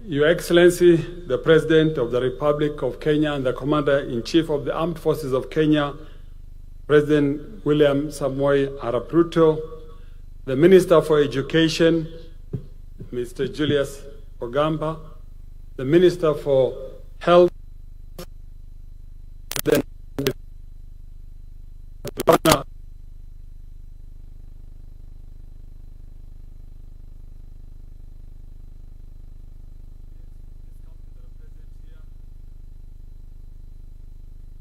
Your Excellency, the President of the Republic of Kenya and the Commander-in-Chief of the Armed Forces of Kenya, President William Samoei Arap Ruto, the Minister for Education, Mr. Julius Ogamba, the Minister for Health, the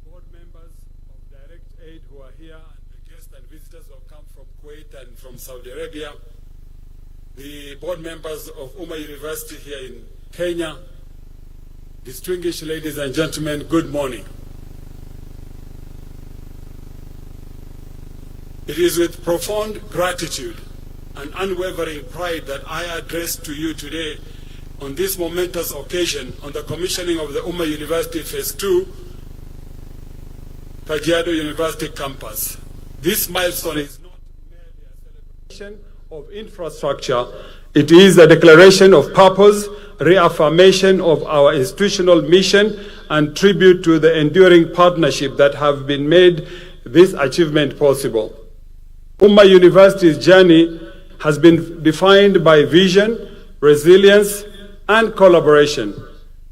board members of Direct Aid who are here, and the guests and visitors who have come from Kuwait and from Saudi Arabia, the board members of UMMA University here in Kenya, distinguished ladies and gentlemen, good morning. It is with profound gratitude and unwavering pride that I address to you today on this momentous occasion on the commissioning of the UMMA University Phase 2 Kajiado University campus. This milestone is not merely a celebration of infrastructure, it is a declaration of purpose, reaffirmation of our institutional mission, and tribute to the enduring partnership that have been made this achievement possible. UMMA University's journey has been defined by vision, resilience, and collaboration.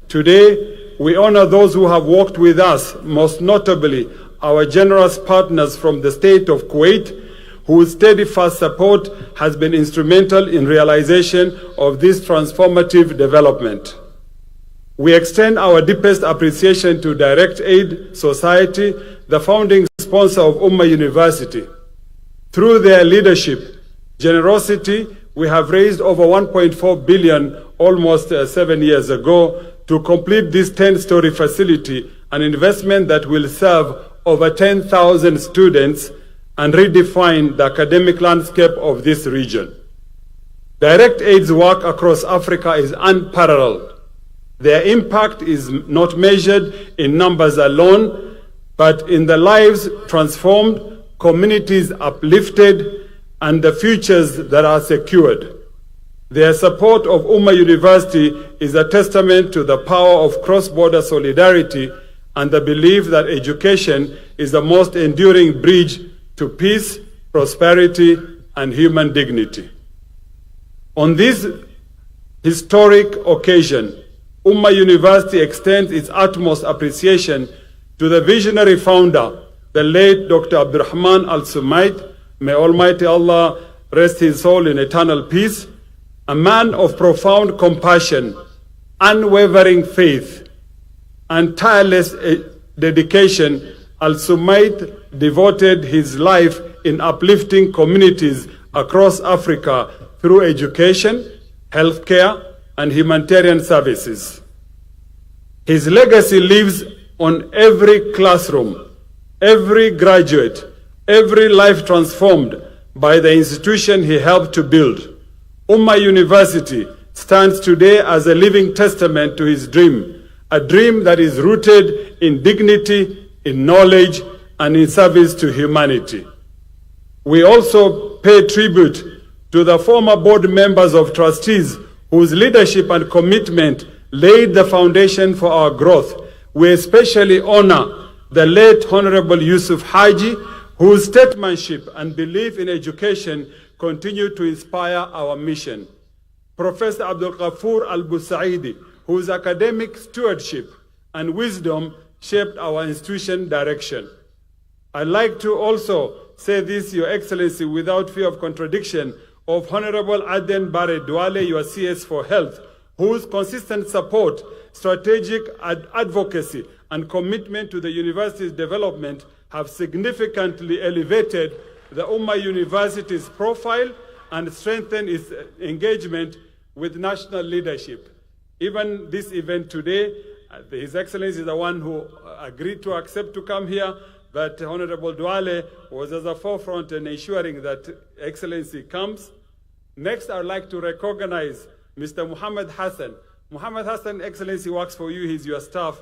Today, we honor those who have worked with us, most notably our generous partners from the state of Kuwait, whose steadfast support has been instrumental in realization of this transformative development. We extend our deepest appreciation to Direct Aid Society, the founding sponsor of UMMA University. Through their leadership, generosity, we have raised over 1.4 billion almost 7 years ago to complete this 10-story facility, an investment that will serve over 10,000 students and redefine the academic landscape of this region. Direct Aid's work across Africa is unparalleled. Their impact is not measured in numbers alone, but in the lives transformed, communities uplifted, and the futures that are secured. Their support of UMMA University is a testament to the power of cross-border solidarity and the belief that education is the most enduring bridge to peace, prosperity, and human dignity. On this historic occasion, UMMA University extends its utmost appreciation to the visionary founder, the late Dr. Abdurrahman Al-Sumait. May Almighty Allah rest his soul in eternal peace. A man of profound compassion, unwavering faith, and tireless dedication, Al-Sumait devoted his life in uplifting communities across Africa through education, healthcare, and humanitarian services. His legacy lives on every classroom, every graduate, every life transformed by the institution he helped to build. UMMA University stands today as a living testament to his dream, a dream that is rooted in dignity, in knowledge, and in service to humanity. We also pay tribute to the former board members of trustees whose leadership and commitment laid the foundation for our growth. We especially honor the late Honorable Yusuf Haji, whose statesmanship and belief in education continue to inspire our mission. Professor Abdul Ghaffur Al-Busaidi, whose academic stewardship and wisdom shaped our institution direction. I'd like to also say this, Your Excellency, without fear of contradiction, of Honorable Aden Bare Duale, your CS for Health, whose consistent support, strategic advocacy, and commitment to the university's development have significantly elevated the UMMA University's profile and strengthened its engagement with national leadership. Even this event today, His Excellency is the one who agreed to accept to come here, but Honorable Duale was at the forefront in ensuring that Excellency comes. Next, I'd like to recognize Mr. Muhammad Hassan. Muhammad Hassan, Excellency, works for you, he's your staff,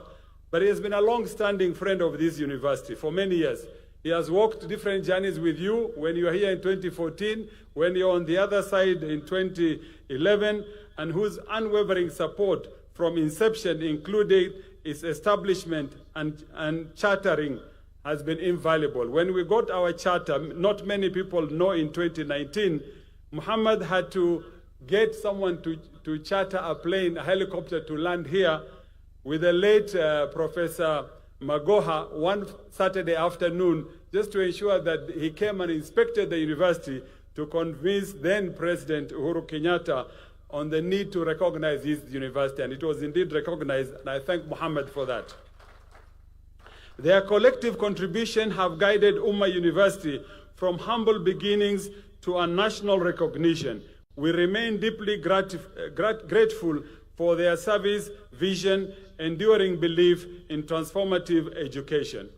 but he has been a long-standing friend of this university for many years. He has walked different journeys with you when you were here in 2014, when you were on the other side in 2011, and whose unwavering support from inception, including its establishment and chartering, has been invaluable. When we got our charter, not many people know, in 2019, Muhammad had to get someone to charter a plane, a helicopter, to land here with the late Professor Magoha one Saturday afternoon, just to ensure that he came and inspected the university to convince then President Uhuru Kenyatta on the need to recognize his university. And it was indeed recognized, and I thank Muhammad for that. Their collective contribution have guided UMMA University from humble beginnings to a national recognition. We remain deeply grateful for their service, vision, enduring belief in transformative education.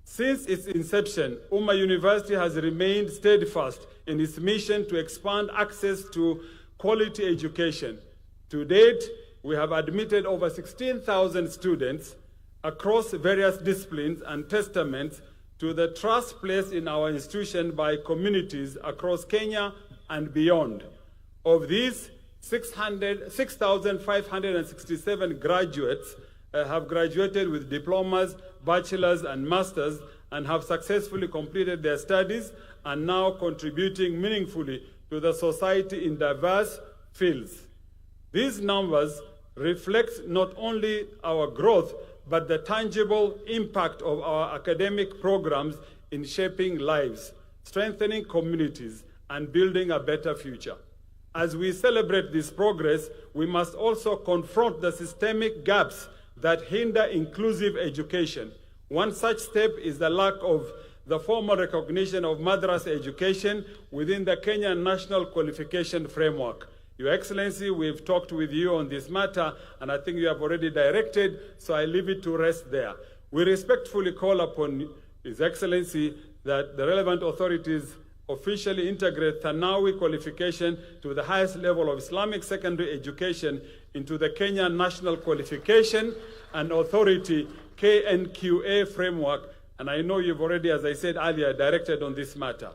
Since its inception, UMMA University has remained steadfast in its mission to expand access to quality education. To date, we have admitted over 16,000 students across various disciplines, and testaments to the trust placed in our institution by communities across Kenya and beyond. Of these, 6,567 graduates have graduated with diplomas, bachelors, and masters, and have successfully completed their studies and now contributing meaningfully to the society in diverse fields. These numbers reflect not only our growth, but the tangible impact of our academic programs in shaping lives, strengthening communities, and building a better future. As we celebrate this progress, we must also confront the systemic gaps that hinder inclusive education. One such step is the lack of the formal recognition of madrasa education within the Kenyan National Qualification Framework. Your Excellency, we've talked with you on this matter, and I think you have already directed, so I leave it to rest there. We respectfully call upon His Excellency that the relevant authorities officially integrate Thanawi qualification to the highest level of Islamic secondary education into the Kenya National Qualification and Authority KNQA framework, and I know you've already, as I said earlier, directed on this matter.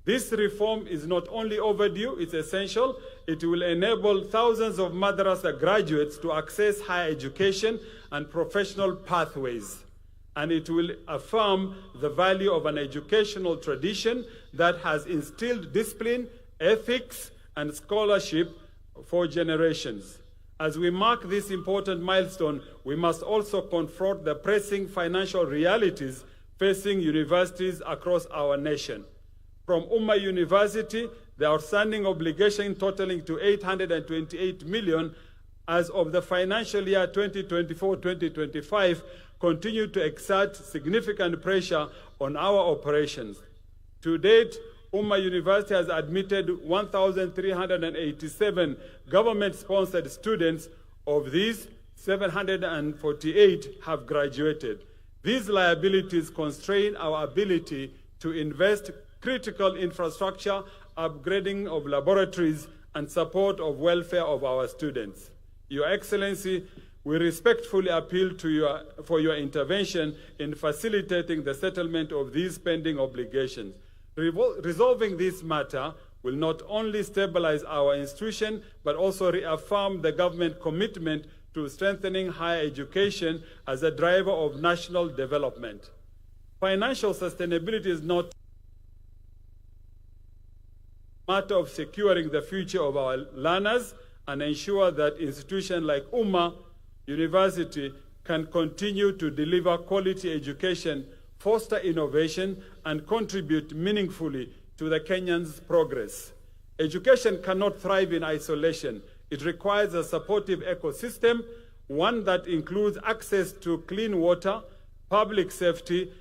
This reform is not only overdue, it's essential. It will enable thousands of madrasa graduates to access higher education and professional pathways. And it will affirm the value of an educational tradition that has instilled discipline, ethics, and scholarship for generations. As we mark this important milestone, we must also confront the pressing financial realities facing universities across our nation. From UMMA University, the outstanding obligation totaling to 828 million as of the financial year 2024-2025 continue to exert significant pressure on our operations. To date, UMMA University has admitted 1,387 government-sponsored students. Of these, 748 have graduated. These liabilities constrain our ability to invest critical infrastructure, upgrading of laboratories, and support of welfare of our students. Your Excellency, we respectfully appeal to you for your intervention in facilitating the settlement of these pending obligations. Resolving this matter will not only stabilize our institution, but also reaffirm the government commitment to strengthening higher education as a driver of national development. Financial sustainability is not a matter of securing the future of our learners and ensure that institutions like UMMA University can continue to deliver quality education, foster innovation, and contribute meaningfully to the Kenyans' progress. Education cannot thrive in isolation. It requires a supportive ecosystem, one that includes access to clean water, public safety,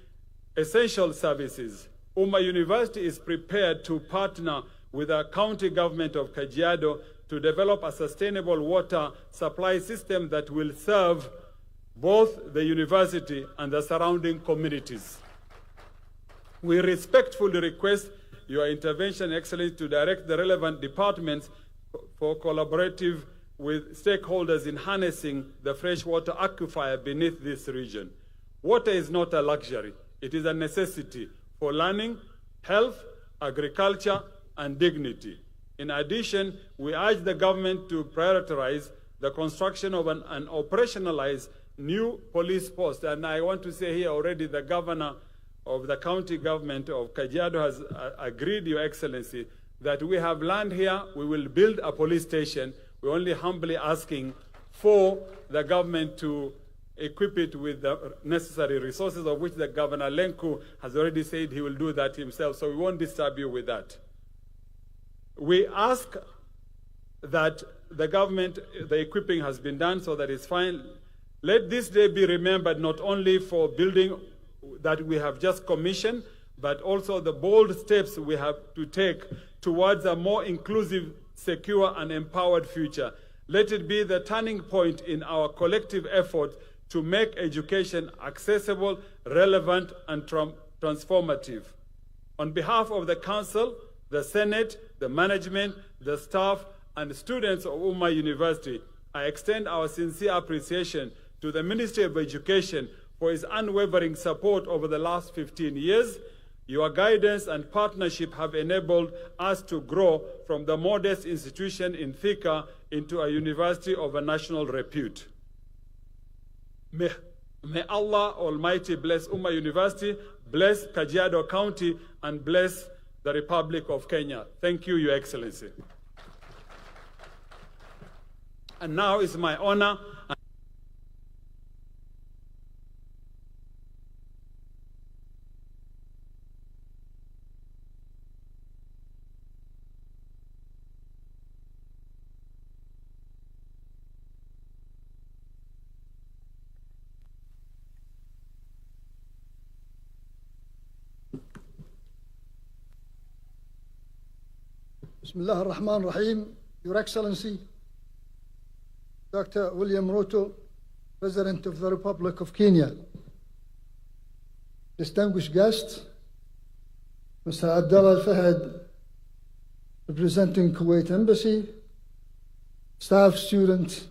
essential services. UMMA University is prepared to partner with the county government of Kajiado to develop a sustainable water supply system that will serve both the university and the surrounding communities. We respectfully request your intervention, Excellency, to direct the relevant departments for collaborative with stakeholders in harnessing the freshwater aquifer beneath this region. Water is not a luxury. It is a necessity for learning, health, agriculture, and dignity. In addition, we urge the government to prioritize the construction of an operationalized new police post. And I want to say here already, the governor of the county government of Kajiado has agreed, Your Excellency, that we have land here, we will build a police station. We're only humbly asking for the government to equip it with the necessary resources, of which the Governor Lenku has already said he will do that himself, so we won't disturb you with that. We ask that the government, the equipping has been done, so that it's fine. Let this day be remembered not only for building that we have just commissioned, but also the bold steps we have to take towards a more inclusive, secure, and empowered future. Let it be the turning point in our collective effort to make education accessible, relevant, and transformative. On behalf of the Council, the Senate, the management, the staff, and students of UMMA University, I extend our sincere appreciation to the Ministry of Education for its unwavering support over the last 15 years. Your guidance and partnership have enabled us to grow from the modest institution in Thika into a university of a national repute. May Allah Almighty bless UMMA University, bless Kajiado County, and bless the Republic of Kenya. Thank you, Your Excellency. And now it's my honor. Bismillah ar-Rahman ar-Rahim. Your Excellency, Dr. William Ruto, President of the Republic of Kenya, distinguished guests, Mr. Abdullah Al-Fahad, representing Kuwait Embassy, staff, students,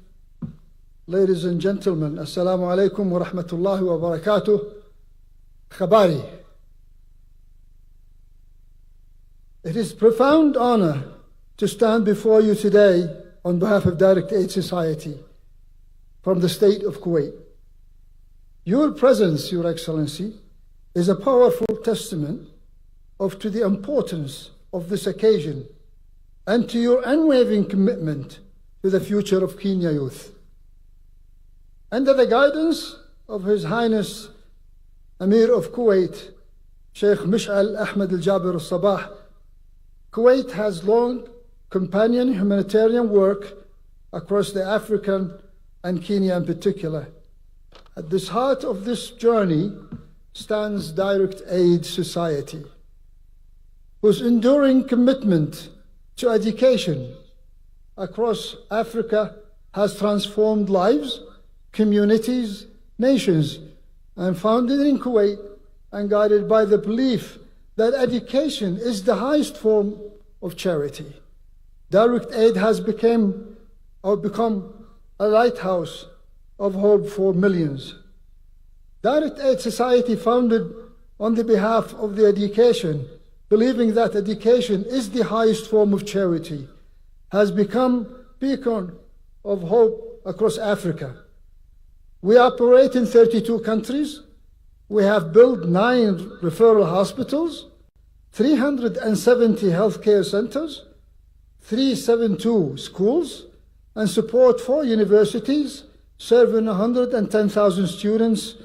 ladies and gentlemen, Assalamu alaikum wa rahmatullahi wa barakatuh. Khabari. It is a profound honor to stand before you today on behalf of Direct Aid Society from the state of Kuwait. Your presence, Your Excellency, is a powerful testament to the importance of this occasion and to your unwavering commitment to the future of Kenya youth. Under the guidance of His Highness Amir of Kuwait, Sheikh Mish'al Ahmed Al-Jabir Al-Sabah, Kuwait has long companion humanitarian work across the African and Kenya in particular. At the heart of this journey stands Direct Aid Society, whose enduring commitment to education across Africa has transformed lives, communities, nations, and founded in Kuwait and guided by the belief that education is the highest form of charity. Direct Aid has become a lighthouse of hope for millions. Direct Aid Society, founded on the behalf of the education, believing that education is the highest form of charity, has become a beacon of hope across Africa. We operate in 32 countries. We have built 9 referral hospitals, 370 healthcare centers, 372 schools, and support 4 universities, serving 110,000 students.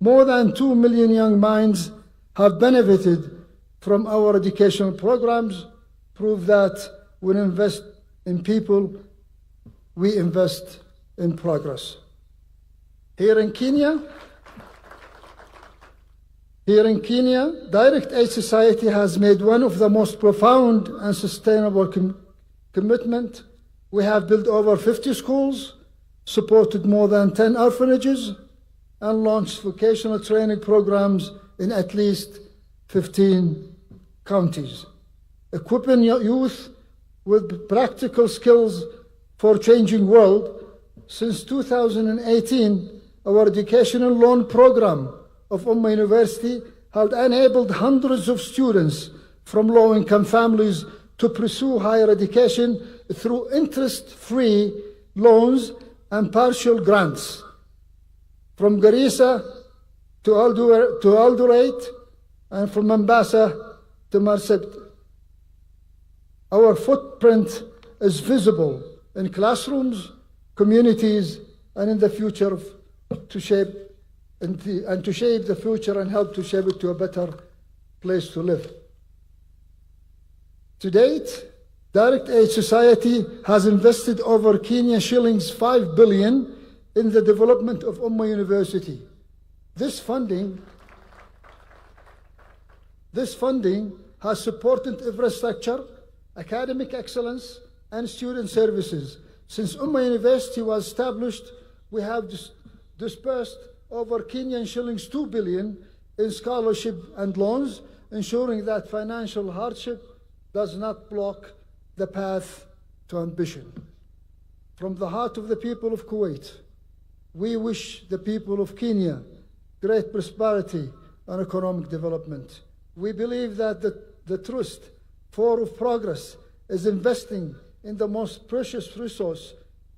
More than 2 million young minds have benefited from our educational programs, prove that when we invest in people, we invest in progress. Here in Kenya, Direct Aid Society has made one of the most profound and sustainable commitment. We have built over 50 schools, supported more than 10 orphanages, and launched vocational training programs in at least 15 counties, equipping youth with practical skills for a changing world. Since 2018, our educational loan program of UMMA University has enabled hundreds of students from low-income families to pursue higher education through interest-free loans and partial grants. From Garissa to Eldoret and from Mombasa to Marsabit. Our footprint is visible in classrooms, communities, and in the future to shape the future and help to shape it to a better place to live. To date, Direct Aid Society has invested over Kenya shillings 5 billion in the development of UMMA University. This funding has supported infrastructure, academic excellence, and student services. Since UMMA University was established, we have disbursed over Kenyan shillings 2 billion in scholarship and loans, ensuring that financial hardship does not block the path to ambition. From the heart of the people of Kuwait, we wish the people of Kenya great prosperity and economic development. We believe that the truest form of progress is investing in the most precious resource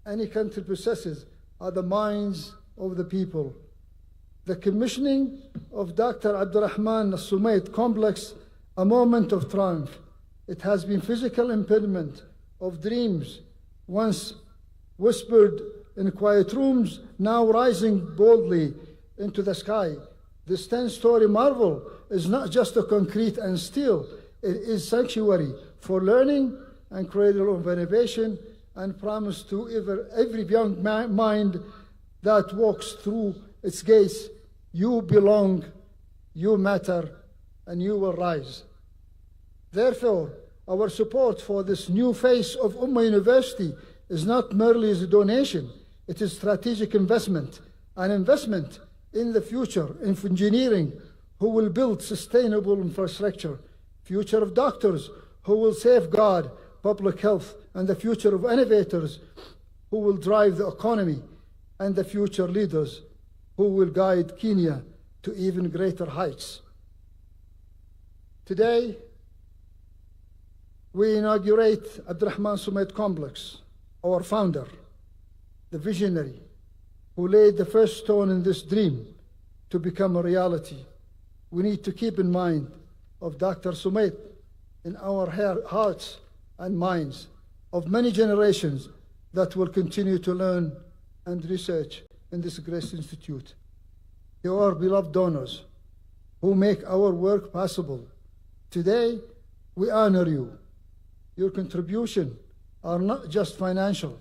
any country possesses, are the minds of the people. The commissioning of Dr. Abdurrahman Al-Sumait complex, a moment of triumph. It has been physical impediment of dreams, once whispered in quiet rooms, now rising boldly into the sky. This 10-story marvel is not just a concrete and steel, it is sanctuary for learning and cradle of innovation, and promise to every young mind that walks through its gates, you belong, you matter, and you will rise. Therefore, our support for this new face of UMMA University is not merely as a donation, it is strategic investment, an investment in the future, in engineering, who will build sustainable infrastructure, future of doctors, who will safeguard public health, and the future of innovators, who will drive the economy, and the future leaders, who will guide Kenya to even greater heights. Today, we inaugurate Abdurrahman Sumait Complex, our founder, the visionary, who laid the first stone in this dream to become a reality. We need to keep in mind of Dr. Sumait in our hearts and minds of many generations that will continue to learn and research in this great institute. You are beloved donors who make our work possible. Today, we honor you. Your contributions are not just financial,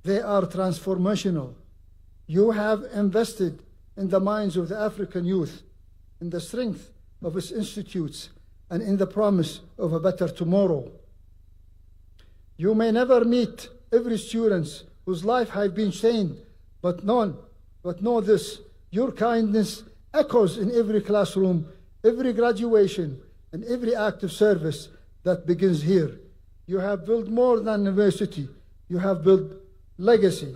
they are transformational. You have invested in the minds of the African youth, in the strength of its institutes, and in the promise of a better tomorrow. You may never meet every student whose life has been changed, but know this, your kindness echoes in every classroom, every graduation, and every act of service that begins here. You have built more than university, you have built legacy.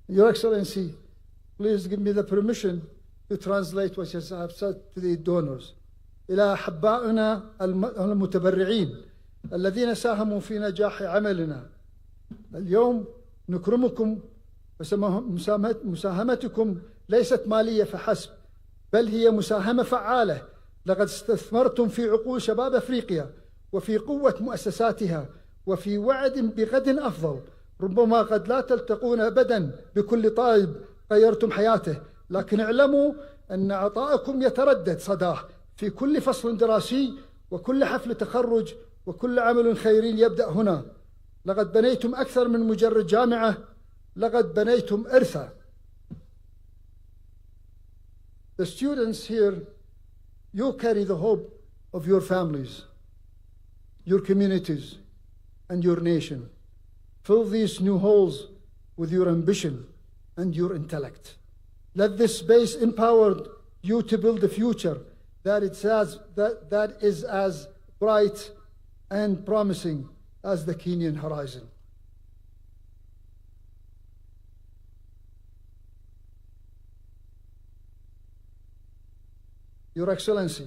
Your Excellency, please give me the permission to translate what I have said to the donors. إلى أحبائنا المتبرعين الذين ساهموا في نجاح عملنا. اليوم نكرمكم، مساهمتكم ليست مالية فحسب، بل هي مساهمة فعالة. لقد استثمرتم في عقول شباب أفريقيا وفي قوة مؤسساتها وفي وعد بغد أفضل. ربما قد لا تلتقون أبدا بكل طالب غيرتم حياته، لكن اعلموا أن عطاءكم يتردد صداه في كل فصل دراسي وكل حفل تخرج وكل عمل خيري يبدأ هنا. لقد بنيتم أكثر من مجرد جامعة، لقد بنيتم إرثا. The students here, you carry the hope of your families, your communities, and your nation. Fill these new halls with your ambition and your intellect. Let this space empower you to build a future that is as bright and promising as the Kenyan horizon. Your Excellency,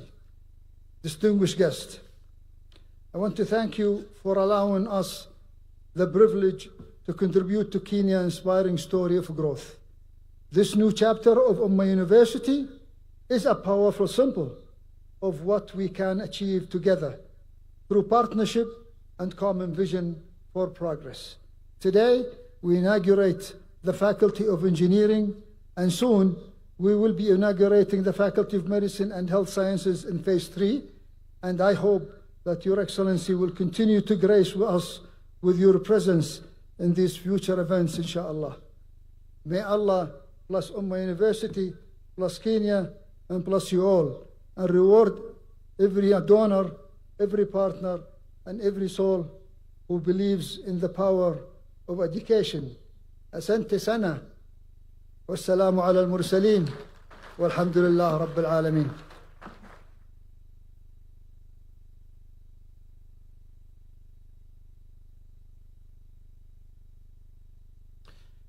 distinguished guests, I want to thank you for allowing us the privilege to contribute to Kenya's inspiring story of growth. This new chapter of UMMA University is a powerful symbol of what we can achieve together through partnership and common vision for progress. Today, we inaugurate the Faculty of Engineering, and soon we will be inaugurating the Faculty of Medicine and Health Sciences in Phase 3, and I hope that Your Excellency will continue to grace us with your presence in these future events, inshallah. May Allah bless UMMA University, bless Kenya, and bless you all, and reward every donor, every partner, and every soul who believes in the power of education. Asante sana. Wassalamu ala al-mursaleen. Walhamdulillah Rabbil Alameen.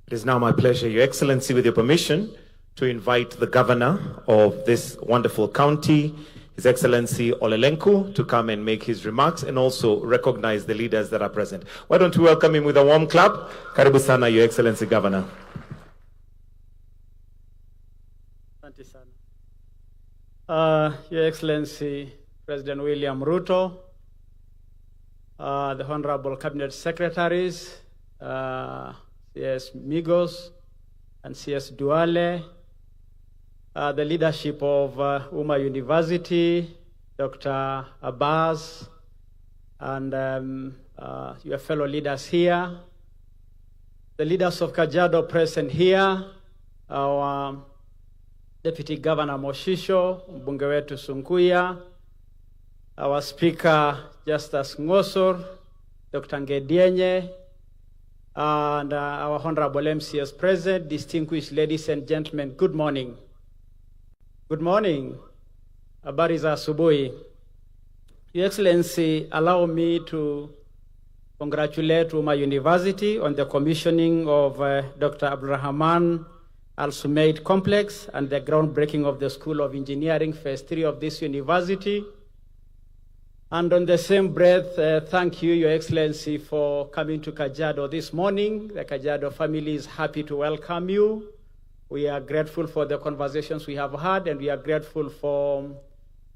It is now my pleasure, Your Excellency, with your permission, to invite the governor of this wonderful county, His Excellency Olelenku, to come and make his remarks and also recognize the leaders that are present. Why don't we welcome him with a warm clap? Karibu sana, Your Excellency Governor. Asante sana. Your Excellency President William Ruto, the Honorable Cabinet Secretaries, CS Migos and CS Duale, the leadership of UMMA University, Dr. Abbas, and your fellow leaders here, the leaders of Kajiado present here, our Deputy Governor Moshisho, mbunge wetu Sunkuya, our Speaker Justus Ngosor, Dr. Ngedienye, and our Honorable MCS present, distinguished ladies and gentlemen, good morning. Good morning. Habari za asubuhi. Your Excellency, allow me to congratulate UMMA University on the commissioning of Dr. Abdulrahman Al-Sumaid Complex and the groundbreaking of the School of Engineering Phase 3 of this university. And on the same breath, thank you, Your Excellency, for coming to Kajiado this morning. The Kajiado family is happy to welcome you. We are grateful for the conversations we have had, and we are grateful for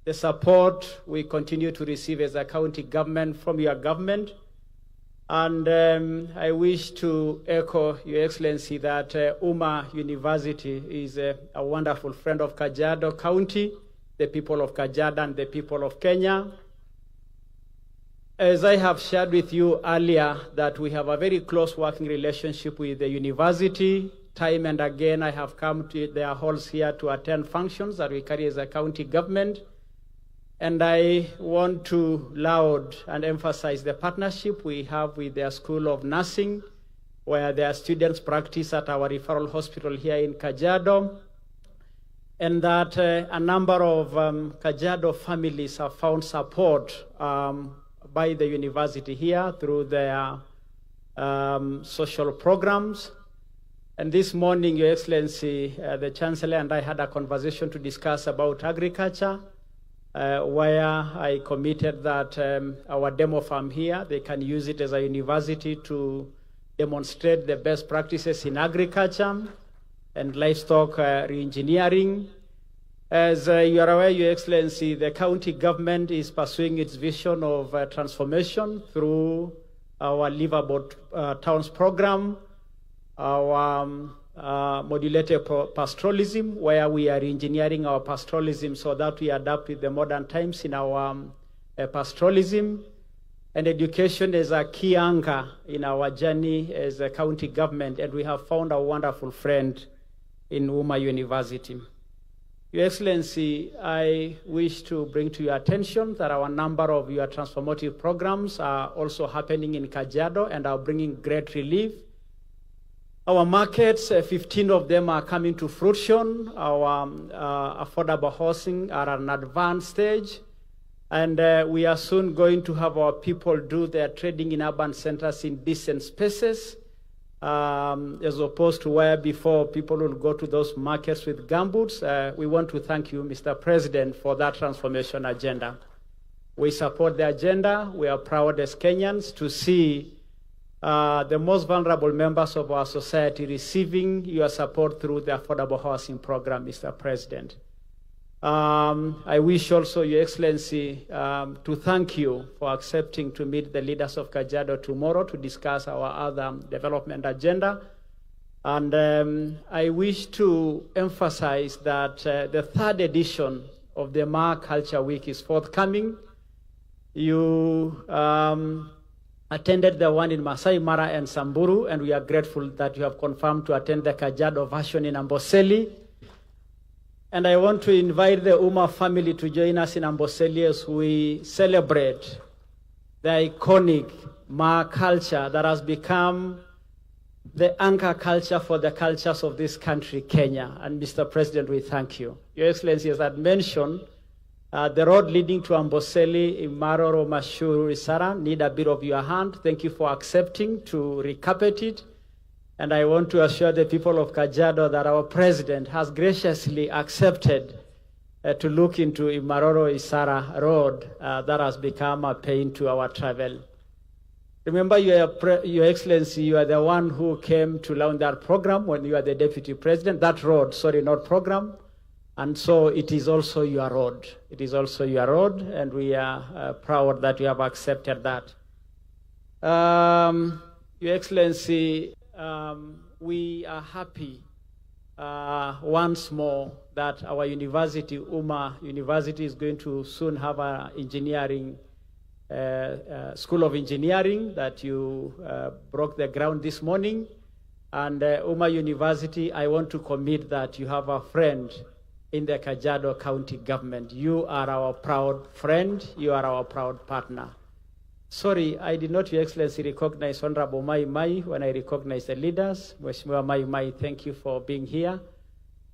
the support we continue to receive as a county government from your government. And I wish to echo, Your Excellency, that UMMA University is a wonderful friend of Kajiado County, the people of Kajiado and the people of Kenya. As I have shared with you earlier, that we have a very close working relationship with the university. Time and again, I have come to their halls here to attend functions that we carry as a county government. And I want to laud and emphasize the partnership we have with their School of Nursing, where their students practice at our referral hospital here in Kajiado. And that a number of Kajiado families have found support by the university here through their social programs. And this morning, Your Excellency, the Chancellor and I had a conversation to discuss about agriculture, where I committed that our demo farm here, they can use it as a university to demonstrate the best practices in agriculture and livestock re-engineering. As you are aware, Your Excellency, the county government is pursuing its vision of transformation through our Livable Towns program, our modulated pastoralism, where we are engineering our pastoralism so that we adapt with the modern times in our pastoralism. And education is a key anchor in our journey as a county government, and we have found a wonderful friend in UMMA University. Your Excellency, I wish to bring to your attention that our number of your transformative programs are also happening in Kajiado and are bringing great relief. Our markets, 15 of them are coming to fruition. Our affordable housing are at an advanced stage. And we are soon going to have our people do their trading in urban centers in decent spaces, as opposed to where before people will go to those markets with gumboots. We want to thank you, Mr. President, for that transformation agenda. We support the agenda. We are proud as Kenyans to see the most vulnerable members of our society receiving your support through the Affordable Housing Program, Mr. President. I wish also, Your Excellency, to thank you for accepting to meet the leaders of Kajiado tomorrow to discuss our other development agenda. And I wish to emphasize that the third edition of the UMMA Culture Week is forthcoming. You attended the one in Masai Mara and Samburu, and we are grateful that you have confirmed to attend the Kajiado version in Amboseli. And I want to invite the UMMA family to join us in Amboseli as we celebrate the iconic Ma culture that has become the anchor culture for the cultures of this country, Kenya. And Mr. President, we thank you. Your Excellency, as I mentioned, the road leading to Amboseli, Maroro, Mashuru, Isara need a bit of your hand. Thank you for accepting to recarpet it. And I want to assure the people of Kajiado that our president has graciously accepted to look into Maroro Isara Road that has become a pain to our travel. Remember, Your Excellency, you are the one who came to launch that program when you are the deputy president. That road, sorry, not program. And so it is also your road. It is also your road, and we are proud that you have accepted that. Your Excellency, we are happy once more that our university, UMMA University, is going to soon have an engineering School of Engineering that you broke the ground this morning. And UMMA University, I want to commit that you have a friend in the Kajiado County government. You are our proud friend. You are our proud partner. Sorry, I did not, Your Excellency, recognize Honorable Mai Mai when I recognize the leaders. Mheshimiwa Mai Mai, thank you for being here.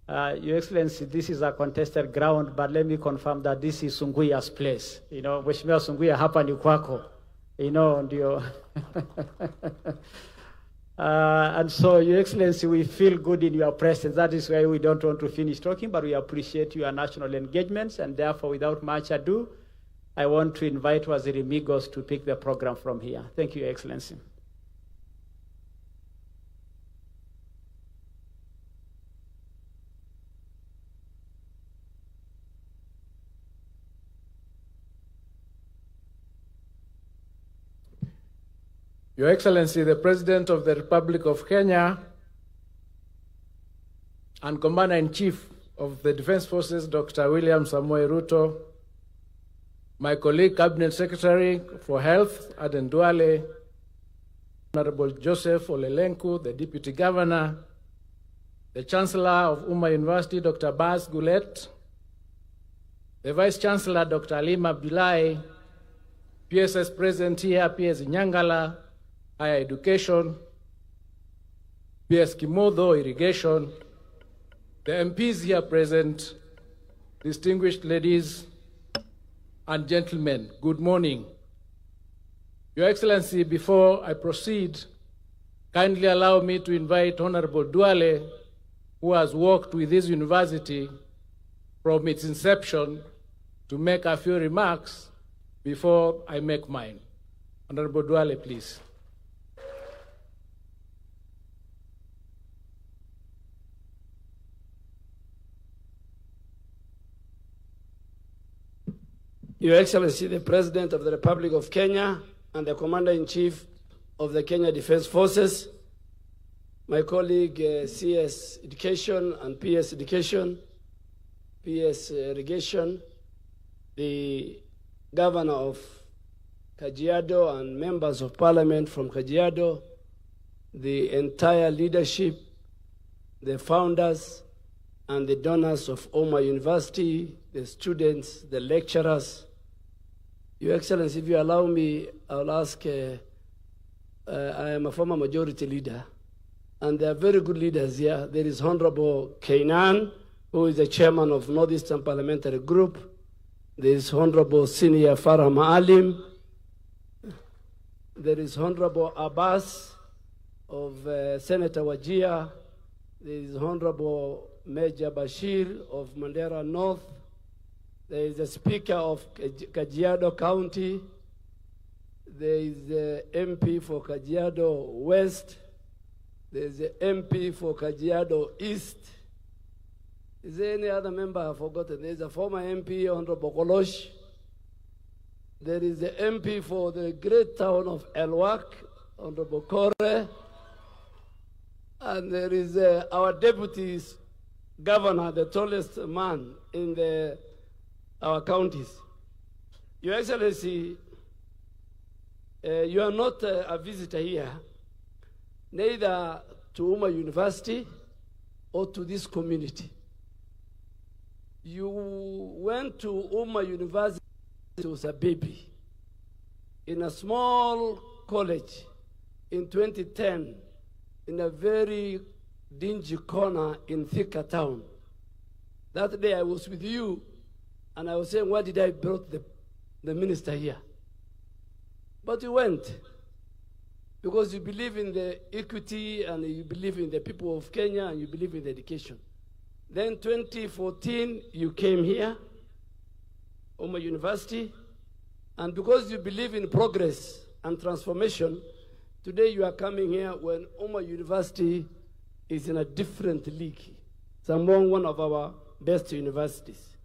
Your Excellency, this is a contested ground, but let me confirm that this is Sunguya's place. You know, Mheshimiwa Sunguya, hapa ni kwako. You know, ndio. And so, Your Excellency, we feel good in your presence. That is why we don't want to finish talking, but we appreciate your national engagements, and therefore, without much ado, I want to invite Waziri Migos to pick the program from here. Thank you, Your Excellency. Your Excellency, the President of the Republic of Kenya and Commander-in-Chief of the Defense Forces, Dr. William Samoei Ruto, my colleague, Cabinet Secretary for Health, Aden Duale, Honorable Joseph Olelenku, the Deputy Governor, the Chancellor of UMMA University, Dr. Bas Gulet, the Vice Chancellor, Dr. Alima Bilai, PSS present here, PS Nyangala, Higher Education, PS Kimodo, Irrigation, the MPs here present, distinguished ladies and gentlemen, good morning. Your Excellency, before I proceed, kindly allow me to invite Honorable Duale, who has worked with this university from its inception, to make a few remarks before I make mine. Honorable Duale, please. Your Excellency, the President of the Republic of Kenya and the Commander-in-Chief of the Kenya Defense Forces, my colleague CS Education and PS Education, PS Irrigation, the Governor of Kajiado and members of Parliament from Kajiado, the entire leadership, the founders and the donors of UMMA University, the students, the lecturers. Your Excellency, if you allow me, I'll ask, I am a former majority leader, and there are very good leaders here. There is Honorable Kainan, who is the chairman of Northeastern Parliamentary Group. There is Honorable Senior Farah Maalim. There is Honorable Abbas of Senator Wajir. There is Honorable Major Bashir of Mandera North. There is the Speaker of Kajiado County. There is the MP for Kajiado West. There is the MP for Kajiado East. Is there any other member I've forgotten? There is a former MP, Honorable Kolosh. There is the MP for the great town of Elwak, Honorable Kore. And there is our deputy governor, the tallest man in our counties. Your Excellency, you are not a visitor here, neither to UMMA University or to this community. You went to UMMA University as a baby in a small college in 2010 in a very dingy corner in Thika town. That day I was with you and I was saying, why did I brought the minister here? But you went because you believe in the equity and you believe in the people of Kenya and you believe in the education. Then 2014, you came here, UMMA University, and because you believe in progress and transformation, today you are coming here when UMMA University is in a different league. It's among one of our best universities.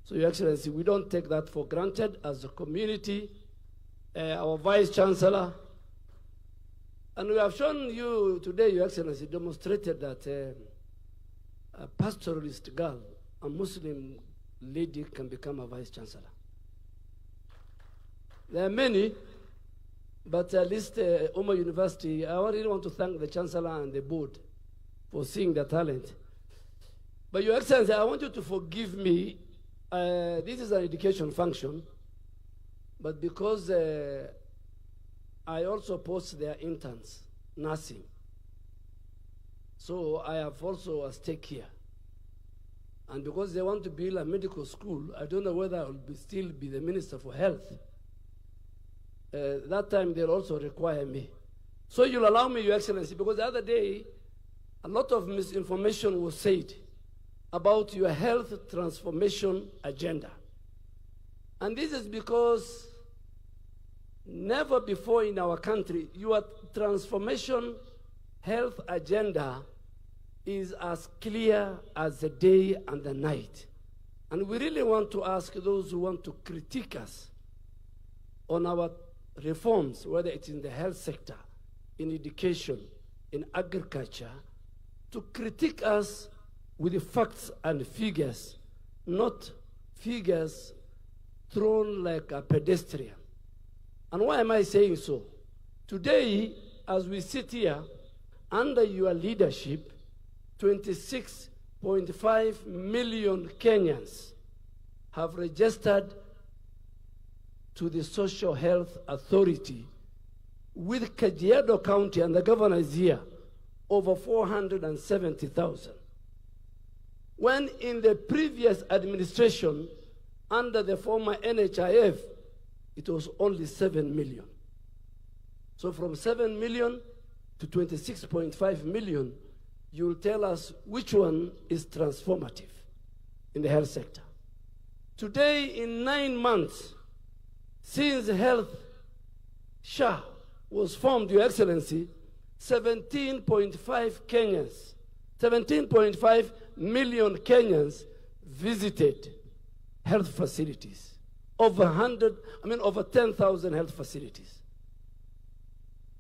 So, Your Excellency, we don't take that for granted as a community. Our Vice Chancellor, and we have shown you today, Your Excellency, demonstrated that a pastoralist girl, a Muslim lady, can become a Vice Chancellor. There are many, but at least UMMA University, I really want to thank the Chancellor and the board for seeing the talent. But Your Excellency, I want you to forgive me. This is an education function, but because I also post their interns, nursing. So I have also a stake here. And because they want to build a medical school, I don't know whether I will still be the Minister for Health. That time they'll also require me. So you'll allow me, Your Excellency, because the other day, a lot of misinformation was said about your health transformation agenda. And this is because never before in our country, your transformation health agenda is as clear as the day and the night. And we really want to ask those who want to critique us on our reforms, whether it's in the health sector, in education, in agriculture, to critique us with the facts and figures, not figures thrown like a pedestrian. And why am I saying so? Today, as we sit here, under your leadership, 26.5 million Kenyans have registered to the Social Health Authority with Kajiado County, and the governor is here, over 470,000. When in the previous administration, under the former NHIF, it was only 7 million. So from 7 million to 26.5 million, you'll tell us which one is transformative in the health sector. Today, in 9 months, since Health SHA was formed, Your Excellency, 17.5 million Kenyans visited health facilities. Over 10,000 health facilities.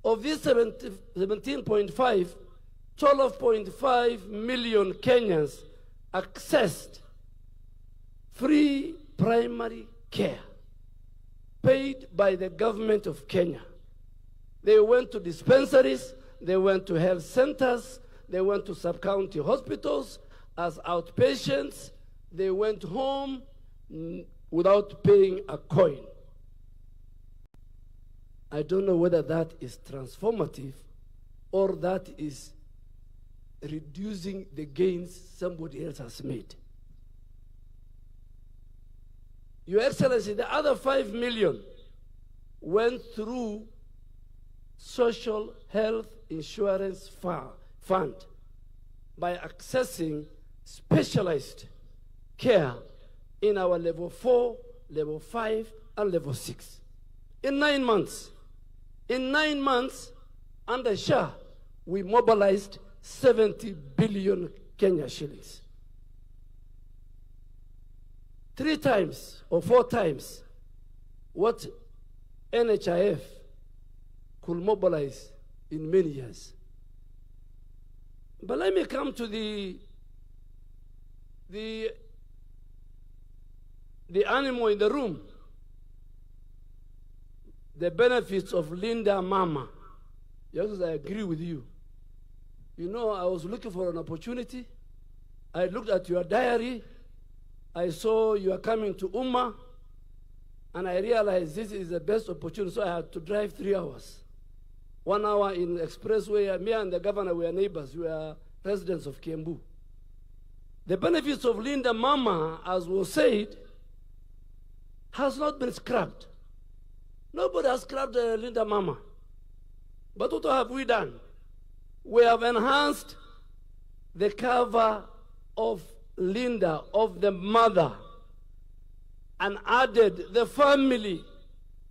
Of these 17.5, 12.5 million Kenyans accessed free primary care paid by the government of Kenya. They went to dispensaries, they went to health centers, they went to sub-county hospitals as outpatients, they went home without paying a coin. I don't know whether that is transformative or that is reducing the gains somebody else has made. Your Excellency, the other 5 million went through Social Health Insurance Fund by accessing specialized care in our level 4, level 5, and level 6. In 9 months. In 9 months, under Shah, we mobilized 70 billion Kenya shillings. 3 times or 4 times what NHIF could mobilize in many years. But let me come to the animal in the room. The benefits of Linda Mama. Yes, I agree with you. You know, I was looking for an opportunity. I looked at your diary. I saw you are coming to UMMA. And I realized this is the best opportunity. So I had to drive 3 hours. 1 hour in expressway. Me and the governor were neighbors. We were residents of Kiambu. The benefits of Linda Mama, as was said, has not been scrapped. Nobody has scrapped Linda Mama. But what have we done? We have enhanced the cover of Linda, of the mother, and added the family,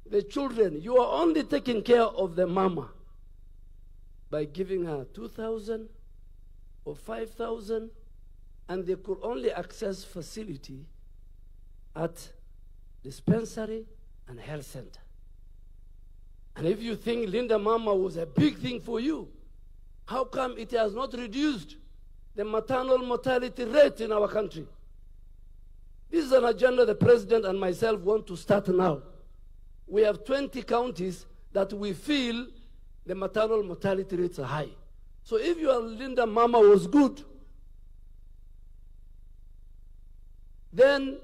the children. You are only taking care of the mama by giving her 2,000 or 5,000, and they could only access facility at dispensary and health center. And if you think Linda Mama was a big thing for you, how come it has not reduced the maternal mortality rate in our country? This is an agenda the president and myself want to start now. We have 20 counties that we feel the maternal mortality rates are high. So if your Linda Mama was good, then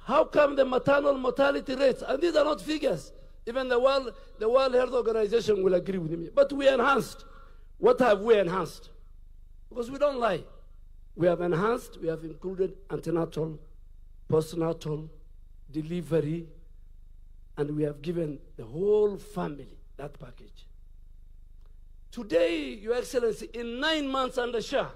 how come the maternal mortality rates, and these are not figures, even the World Health Organization will agree with me, but we enhanced. What have we enhanced? Because we don't lie. We have enhanced, we have included antenatal, postnatal, delivery, and we have given the whole family that package. Today, Your Excellency, in 9 months under Shah,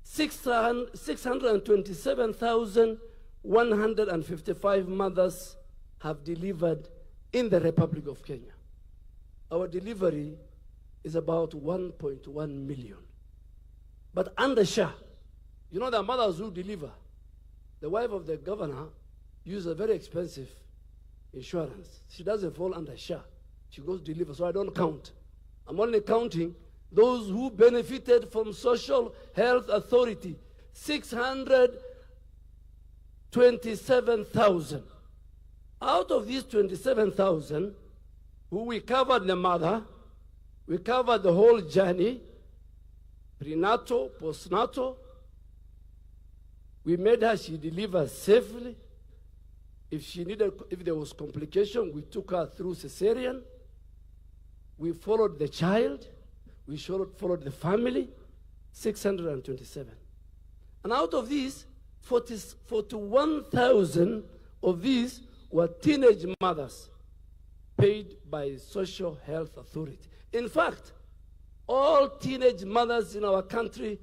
627,155 mothers have delivered in the Republic of Kenya. Our delivery is about 1.1 million. But under Shah, you know the mothers who deliver, the wife of the governor uses a very expensive insurance. She doesn't fall under Shah. She goes deliver, so I don't count. I'm only counting those who benefited from Social Health Authority, 627,000. Out of these 27,000, who we covered the mother, we covered the whole journey, prenatal, postnatal. We made her she deliver safely. If there was complication, we took her through cesarean. We followed the child. We followed the family, 627. And out of these, 41,000 of these were teenage mothers paid by Social Health Authority. In fact, all teenage mothers in our country,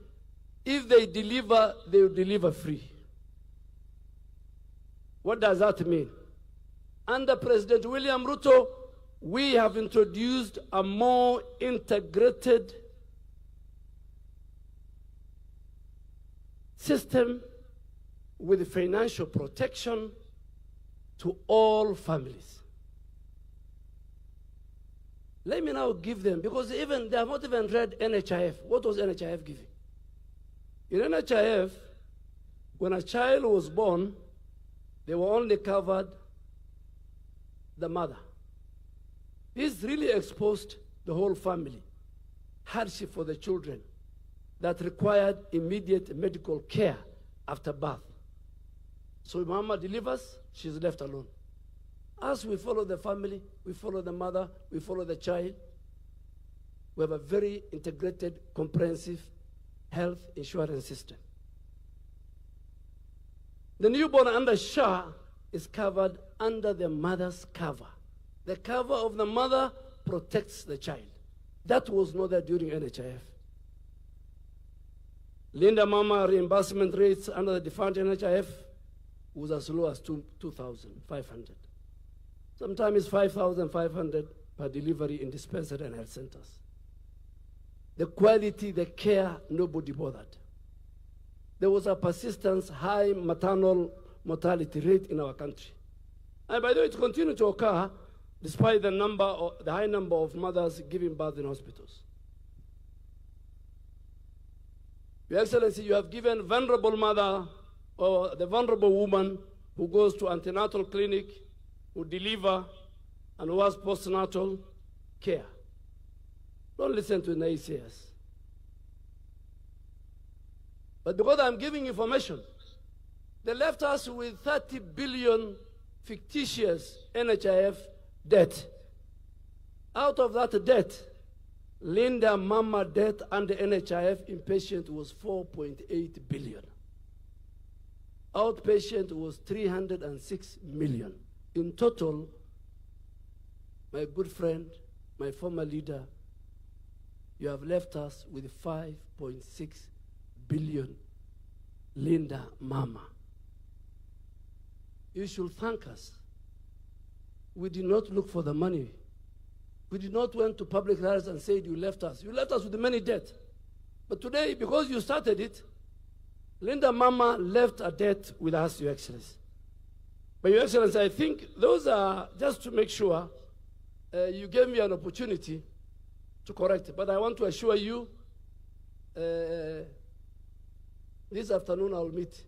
if they deliver, they will deliver free. What does that mean? Under President William Ruto, we have introduced a more integrated system with financial protection to all families. Let me now give them, because they have not even read NHIF. What was NHIF giving? In NHIF, when a child was born, they were only covered the mother. This really exposed the whole family. Hardship for the children that required immediate medical care after birth. So mama delivers, she's left alone. As we follow the family, we follow the mother, we follow the child. We have a very integrated, comprehensive health insurance system. The newborn under Shah is covered under the mother's cover. The cover of the mother protects the child. That was not there during NHIF. Linda Mama reimbursement rates under the defunct NHIF was as low as 2,500. Sometimes 5,500 per delivery in dispensary and health centers. The quality, the care, nobody bothered. There was a persistent high maternal mortality rate in our country. And by the way, it continued to occur despite the high number of mothers giving birth in hospitals. Your Excellency, you have given vulnerable mother or the vulnerable woman who goes to antenatal clinic, who deliver, and who has postnatal care. Don't listen to naysayers. But because I'm giving information, they left us with 30 billion fictitious NHIF debt. Out of that debt, Linda Mama debt under NHIF inpatient was 4.8 billion. Outpatient was 306 million. In total, my good friend, my former leader, you have left us with 5.6 billion Linda Mama. You should thank us. We did not look for the money. We did not went to public libraries and said, you left us. You left us with many debt. But today, because you started it, Linda Mama left a debt with us, Your Excellency. But Your Excellency, I think those are just to make sure you gave me an opportunity to correct it. But I want to assure you, this afternoon I'll meet.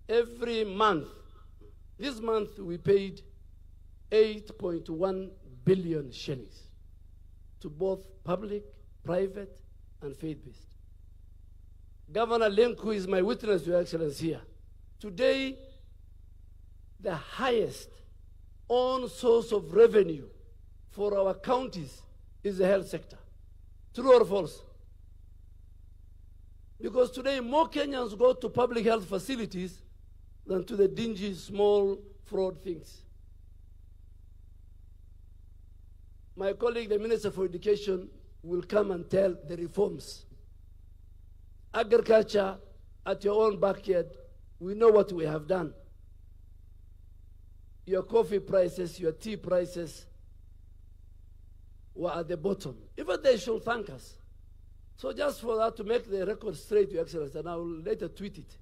Every month, this month we paid 8.1 billion shillings to both public, private, and faith-based. Governor Lenku is my witness, Your Excellency, here. Today, the highest own source of revenue for our counties is the health sector. True or false? Because today, more Kenyans go to public health facilities than to the dingy, small fraud things. My colleague, the Minister for Education, will come and tell the reforms. Agriculture, at your own backyard, we know what we have done. Your coffee prices, your tea prices were at the bottom. Even they should thank us. So just for that, to make the record straight, Your Excellency, and I will later tweet it,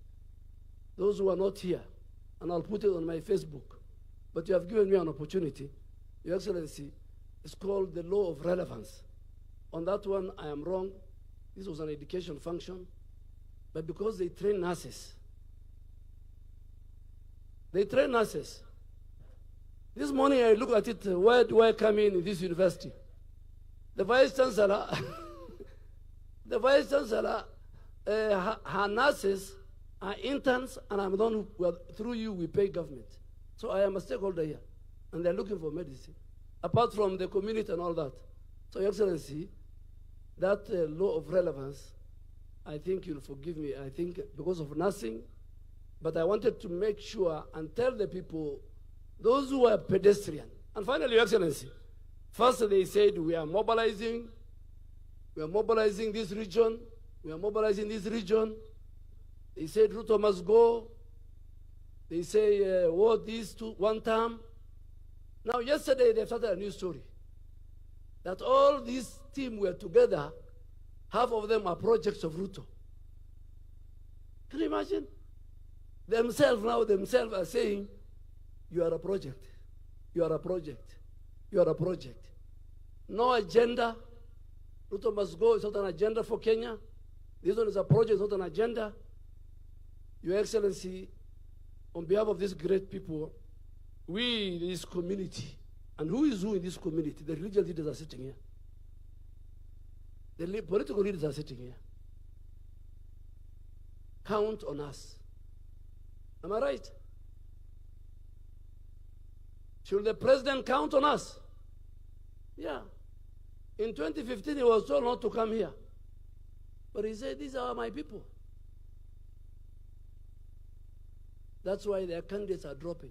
those who are not here, and I'll put it on my Facebook. But you have given me an opportunity. Your Excellency, it's called the law of relevance. On that one, I am wrong. This was an education function. But because they train nurses, This morning I look at it, where do I come in this university? The Vice Chancellor, her nurses are interns, and I'm the one who, through you, we pay government. So I am a stakeholder here, and they're looking for medicine, apart from the community and all that. So, Your Excellency, that law of relevance, I think you'll forgive me, I think because of nursing, but I wanted to make sure and tell the people, those who are pedestrian. And finally, Your Excellency, first they said we are mobilizing this region, They said Ruto must go. They say, what these two, one term. Now, yesterday they started a new story. That all these team were together, half of them are projects of Ruto. Can you imagine? Themselves are saying, you are a project. You are a project. You are a project. No agenda. Ruto must go. It's not an agenda for Kenya. This one is a project, it's not an agenda. Your Excellency, on behalf of these great people, we, this community, and who is who in this community? The religious leaders are sitting here. The political leaders are sitting here. Count on us. Am I right? Should the president count on us? Yeah. In 2015, he was told not to come here. But he said, these are my people. That's why their candidates are dropping.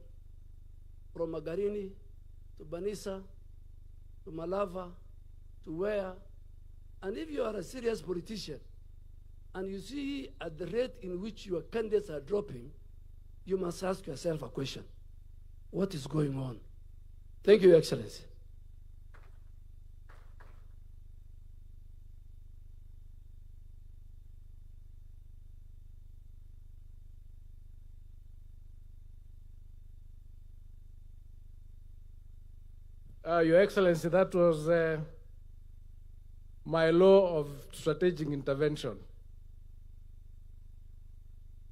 From Magarini to Banisa to Malava to where. And if you are a serious politician and you see at the rate in which your candidates are dropping, you must ask yourself a question. What is going on? Thank you, Your Excellency. Your Excellency, that was my law of strategic intervention.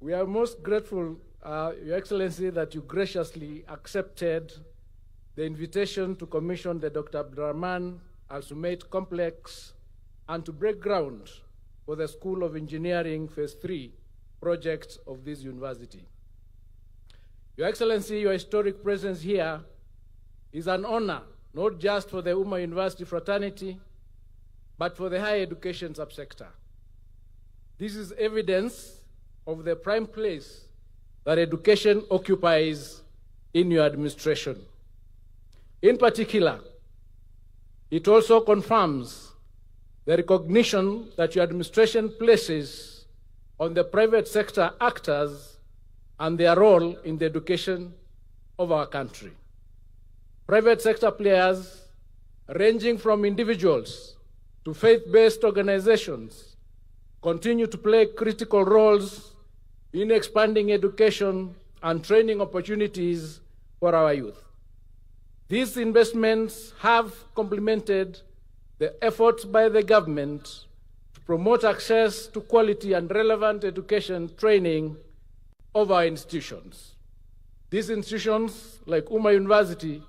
We are most grateful, Your Excellency, that you graciously accepted the invitation to commission the Dr. Abdurrahman Al-Sumait Complex and to break ground for the School of Engineering Phase 3 project of this university. Your Excellency, your historic presence here is an honor, not just for the UMMA University fraternity, but for the higher education subsector. This is evidence of the prime place that education occupies in your administration. In particular, it also confirms the recognition that your administration places on the private sector actors and their role in the education of our country. Private sector players, ranging from individuals to faith-based organizations, continue to play critical roles in expanding education and training opportunities for our youth. These investments have complemented the efforts by the government to promote access to quality and relevant education training of our institutions. These institutions, like UMMA University,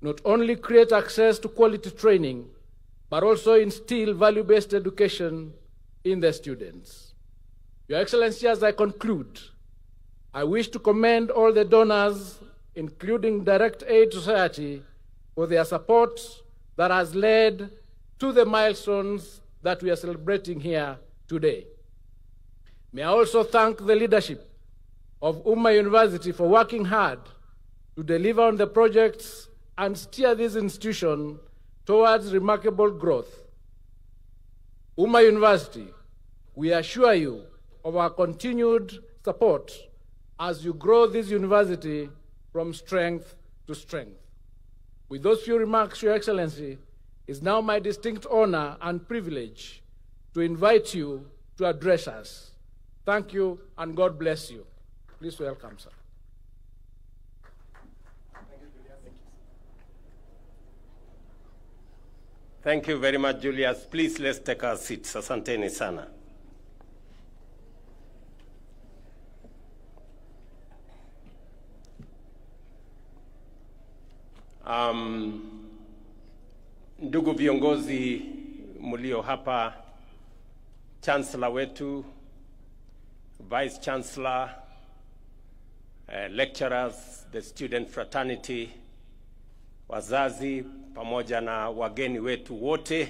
not only create access to quality training, but also instill value-based education in the students. Your Excellency, as I conclude, I wish to commend all the donors, including Direct Aid Society, for their support that has led to the milestones that we are celebrating here today. May I also thank the leadership of UMMA University for working hard to deliver on the projects and steer this institution towards remarkable growth. UMMA University, we assure you of our continued support as you grow this university from strength to strength. With those few remarks, Your Excellency, it's now my distinct honor and privilege to invite you to address us. Thank you, and God bless you. Please welcome, sir. Thank you very much, Julius. Please, let's take our seats. Asanteni sana. Ndugu viongozi mulio hapa, Chancellor wetu, Vice Chancellor, lecturers, the student fraternity, wazazi, pamoja na wageni wetu wote,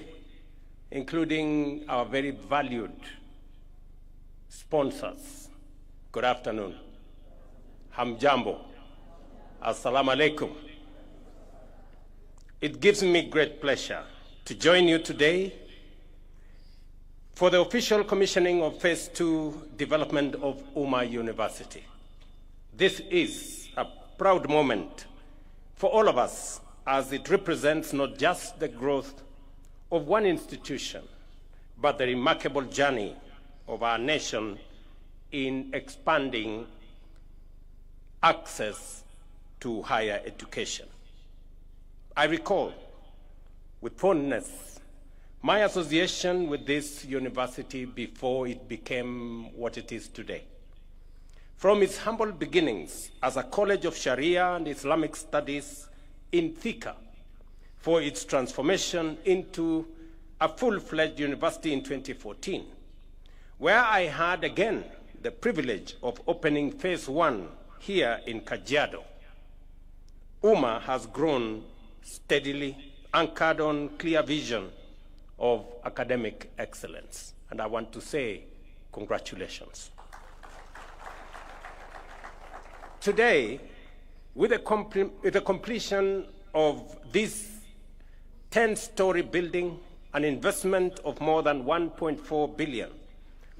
including our very valued sponsors. Good afternoon. Hamjambo. Assalamu alaikum. It gives me great pleasure to join you today for the official commissioning of Phase 2 development of UMMA University. This is a proud moment for all of us, as it represents not just the growth of one institution, but the remarkable journey of our nation in expanding access to higher education. I recall with fondness my association with this university before it became what it is today. From its humble beginnings as a college of Sharia and Islamic studies in Thika, for its transformation into a full-fledged university in 2014, where I had again the privilege of opening Phase 1 here in Kajiado. UMMA has grown steadily, anchored on clear vision of academic excellence. And I want to say congratulations. Today, with the completion of this 10-story building, an investment of more than 1.4 billion,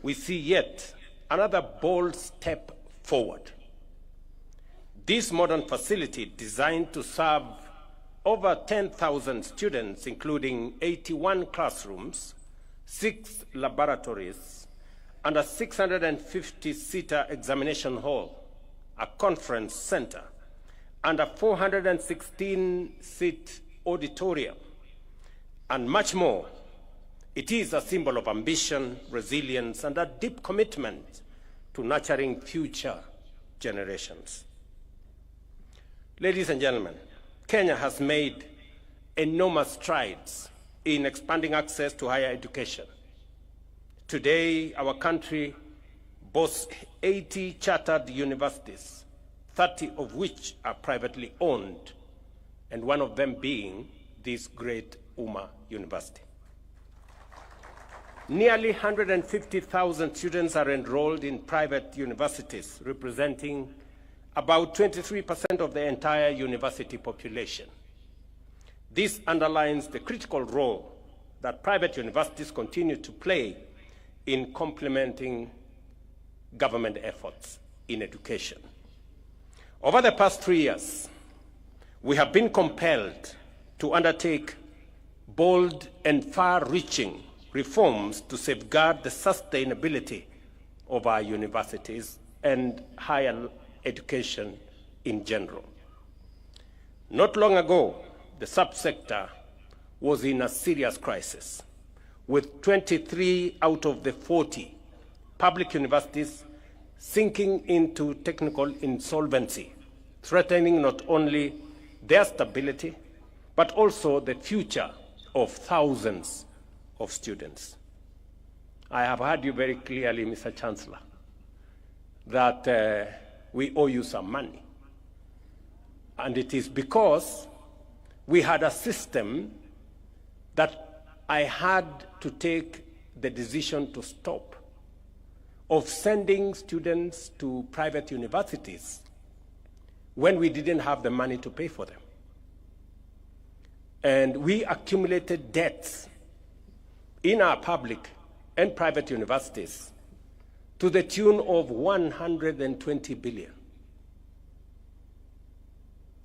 we see yet another bold step forward. This modern facility, designed to serve over 10,000 students, including 81 classrooms, 6 laboratories, and a 650-seater examination hall, a conference center, and a 416-seat auditorium, and much more. It is a symbol of ambition, resilience, and a deep commitment to nurturing future generations. Ladies and gentlemen, Kenya has made enormous strides in expanding access to higher education. Today, our country boasts 80 chartered universities, 30 of which are privately owned, and one of them being this great UMMA University. Nearly 150,000 students are enrolled in private universities, representing about 23% of the entire university population. This underlines the critical role that private universities continue to play in complementing government efforts in education. Over the past 3 years, we have been compelled to undertake bold and far-reaching reforms to safeguard the sustainability of our universities and higher education in general. Not long ago, the subsector was in a serious crisis, with 23 out of the 40 public universities sinking into technical insolvency, threatening not only their stability, but also the future of thousands of students. I have heard you very clearly, Mr. Chancellor, that we owe you some money. And it is because we had a system that I had to take the decision to stop of sending students to private universities when we didn't have the money to pay for them. And we accumulated debts in our public and private universities to the tune of 120 billion.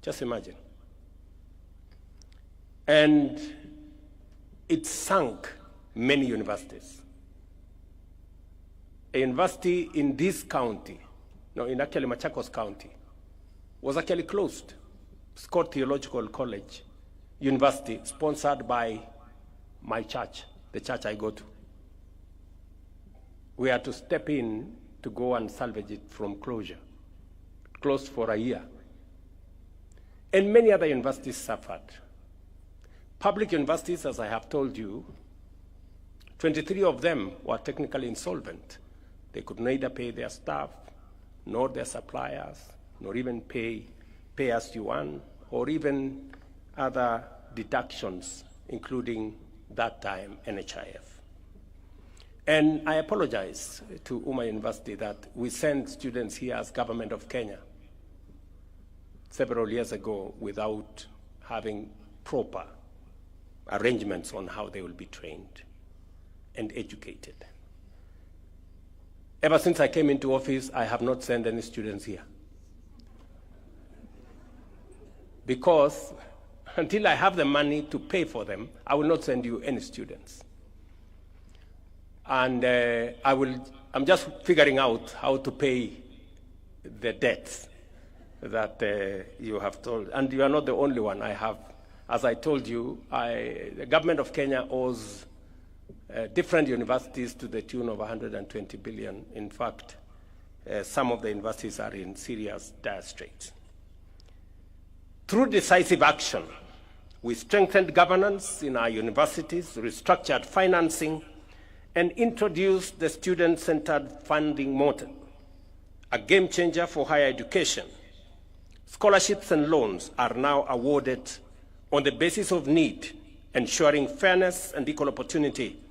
Just imagine. And it sunk many universities. A university in this county, no, in actually Machakos County, was actually closed. Scott Theological College University, sponsored by my church, the church I go to. We had to step in to go and salvage it from closure. Closed for a year. And many other universities suffered. Public universities, as I have told you, 23 of them were technically insolvent. They could neither pay their staff, nor their suppliers, nor even pay as you earn, or even other deductions, including that time NHIF. And I apologize to UMMA University that we sent students here as government of Kenya several years ago without having proper arrangements on how they will be trained and educated. Ever since I came into office, I have not sent any students here. Because until I have the money to pay for them, I will not send you any students. And I'm just figuring out how to pay the debts that you have told. And you are not the only one. I have, as I told you, the government of Kenya owes different universities to the tune of 120 billion. In fact, some of the universities are in serious dire straits. Through decisive action, we strengthened governance in our universities, restructured financing, and introduced the student-centered funding model, a game changer for higher education. Scholarships and loans are now awarded on the basis of need, ensuring fairness and equal opportunity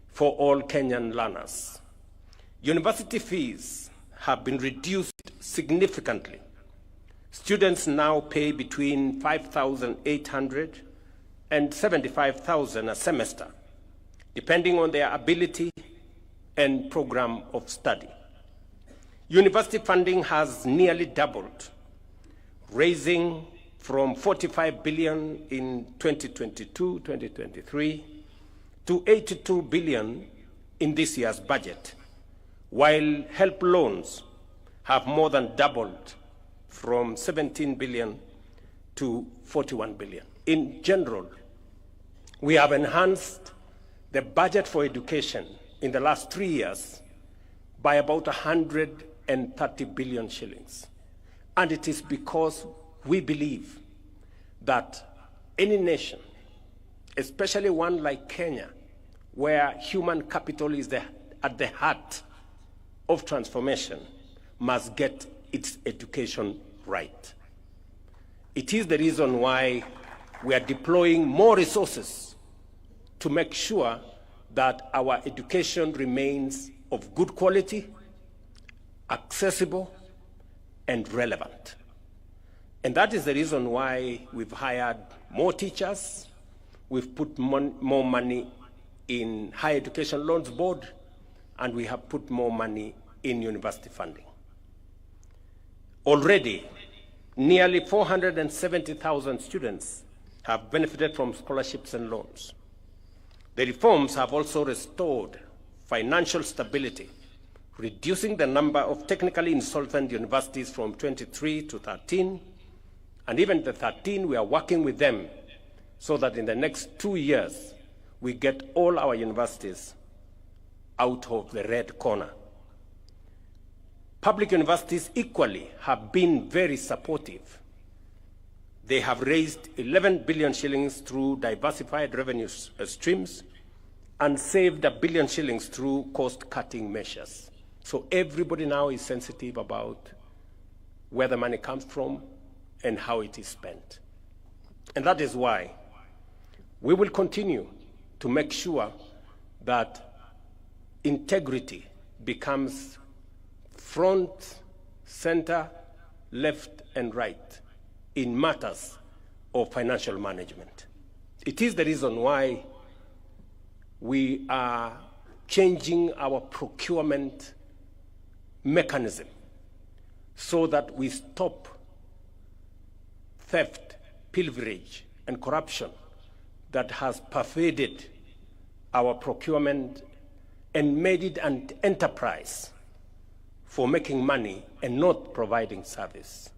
for all Kenyan learners. University fees have been reduced significantly. Students now pay between 5,800 and 75,000 a semester, depending on their ability and program of study. University funding has nearly doubled raising from 45 billion in 2022-2023 to 82 billion in this year's budget, while help loans have more than doubled from 17 billion to 41 billion. In general, we have enhanced the budget for education in the last 3 years by about 130 billion shillings. And it is because we believe that any nation, especially one like Kenya, where human capital is at the heart of transformation, must get its education right. It is the reason why we are deploying more resources to make sure that our education remains of good quality, accessible, and relevant. And that is the reason why we've hired more teachers, we've put more money in Higher Education Loans Board, and we have put more money in university funding. Already, nearly 470,000 students have benefited from scholarships and loans. The reforms have also restored financial stability, reducing the number of technically insolvent universities from 23 to 13, and even the 13, we are working with them so that in the next 2 years, we get all our universities out of the red corner. Public universities equally have been very supportive. They have raised 11 billion shillings through diversified revenue streams and saved 1 billion shillings through cost-cutting measures. So everybody now is sensitive about where the money comes from and how it is spent. And that is why we will continue to make sure that integrity becomes front, center, left, and right in matters of financial management. It is the reason why we are changing our procurement mechanism so that we stop theft, pilferage, and corruption that has pervaded our procurement and made it an enterprise for making money and not providing service.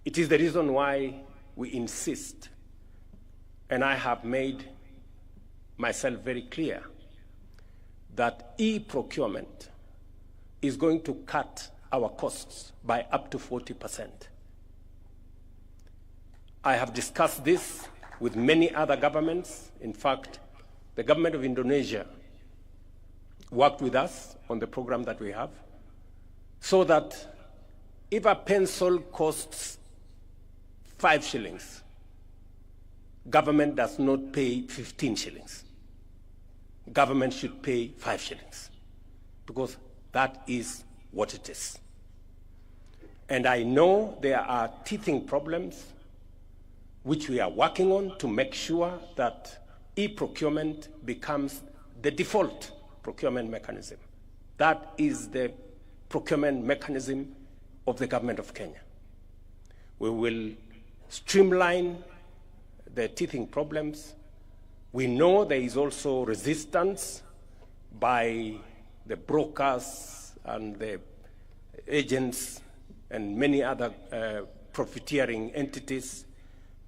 It is the reason why we insist, and I have made myself very clear, that e-procurement is going to cut our costs by up to 40%. I have discussed this with many other governments. In fact, the government of Indonesia worked with us on the program that we have, so that if a pencil costs 5 shillings, government does not pay 15 shillings. Government should pay 5 shillings, because that is what it is. And I know there are teething problems which we are working on to make sure that e-procurement becomes the default procurement mechanism. That is the procurement mechanism of the government of Kenya. We will streamline the teething problems. We know there is also resistance by the brokers and the agents and many other profiteering entities,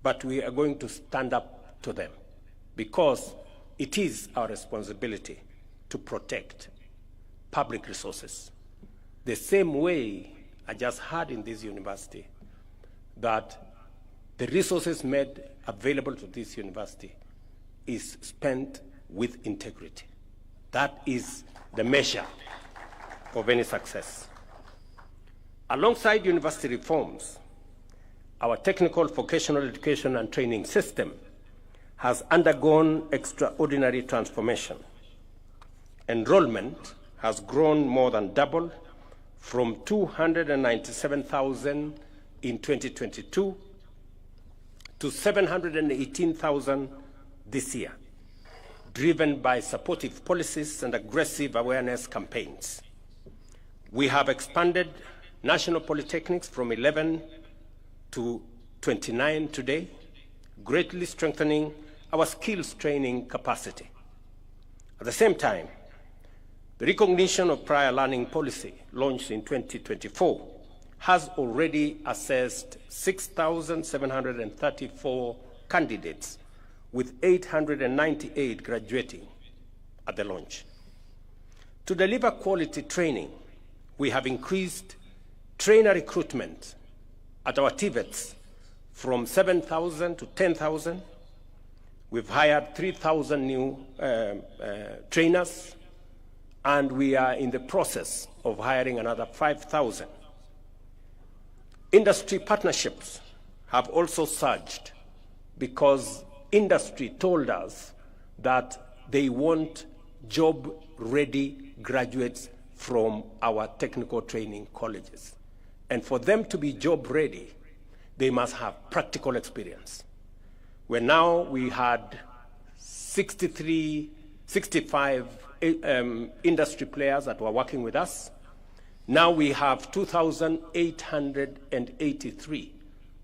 but we are going to stand up to them because it is our responsibility to protect public resources. The same way I just heard in this university that the resources made available to this university is spent with integrity. That is the measure of any success. Alongside university reforms, our technical vocational education and training system has undergone extraordinary transformation. Enrollment has grown more than double from 297,000 in 2022 to 718,000 this year, driven by supportive policies and aggressive awareness campaigns. We have expanded national polytechnics from 11 to 29 today, greatly strengthening our skills training capacity. At the same time, the recognition of prior learning policy launched in 2024 has already assessed 6,734 candidates, with 898 graduating at the launch. To deliver quality training, we have increased trainer recruitment at our TVETs from 7,000 to 10,000. We've hired 3,000 new trainers, and we are in the process of hiring another 5,000. Industry partnerships have also surged because industry told us that they want job-ready graduates from our technical training colleges. And for them to be job-ready, they must have practical experience. Where now we had 65 industry players that were working with us. Now we have 2,883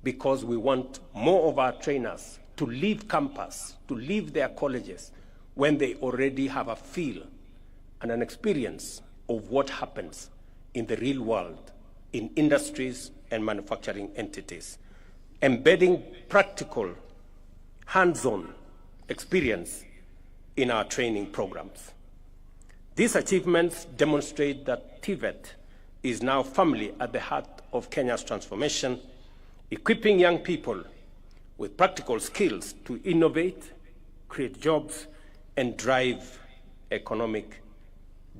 because we want more of our trainers to leave campus, to leave their colleges when they already have a feel and an experience of what happens in the real world, in industries and manufacturing entities, embedding practical, hands-on experience in our training programs. These achievements demonstrate that TVET is now firmly at the heart of Kenya's transformation, equipping young people with practical skills to innovate, create jobs, and drive economic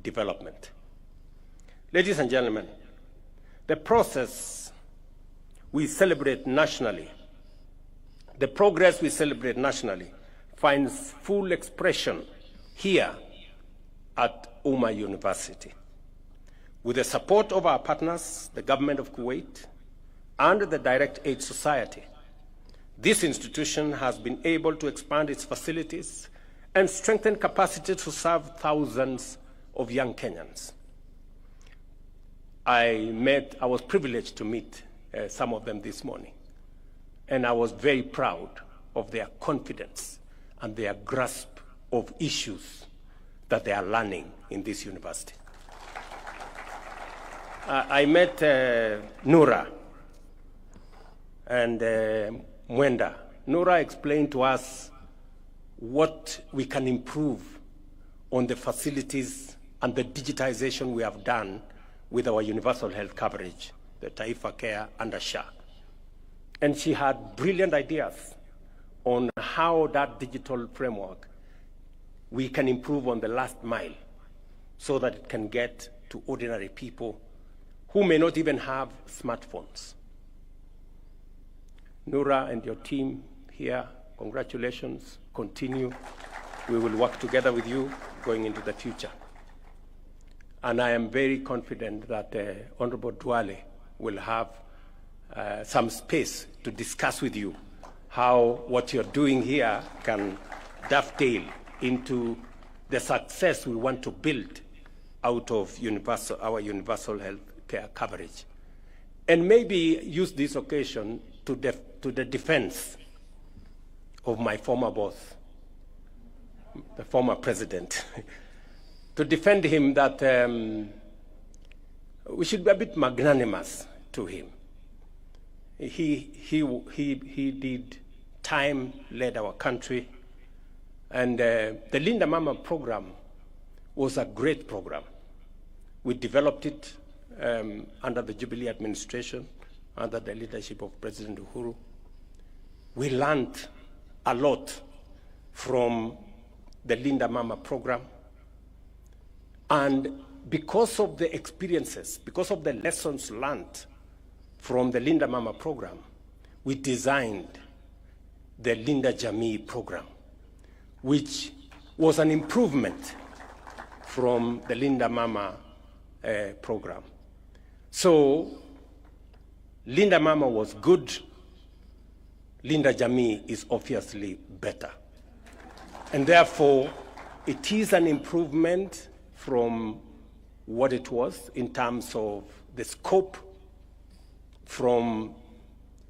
development. Ladies and gentlemen, the process we celebrate nationally, the progress we celebrate nationally finds full expression here at UMMA University. With the support of our partners, the government of Kuwait, and the Direct Aid Society, this institution has been able to expand its facilities and strengthen capacity to serve thousands of young Kenyans. I was privileged to meet some of them this morning, and I was very proud of their confidence and their grasp of issues that they are learning in this university. I met Nura and Mwenda. Nura explained to us what we can improve on the facilities and the digitization we have done with our universal health coverage, the Taifa Care under SHA. And she had brilliant ideas on how that digital framework we can improve on the last mile so that it can get to ordinary people who may not even have smartphones. Nura and your team here, congratulations, continue. We will work together with you going into the future. And I am very confident that Honorable Duale will have some space to discuss with you how what you're doing here can dovetail into the success we want to build out of our universal health care coverage. And maybe use this occasion to the defense of my former boss, the former president, to defend him that we should be a bit magnanimous to him. He did time, led our country, and the Linda Mama program was a great program. We developed it under the Jubilee administration, under the leadership of President Uhuru. We learned a lot from the Linda Mama program. And because of the experiences, because of the lessons learned from the Linda Mama program, we designed the Linda Jamii program, which was an improvement from the Linda Mama program. So Linda Mama was good. Linda Jamii is obviously better. And therefore, it is an improvement from what it was in terms of the scope, from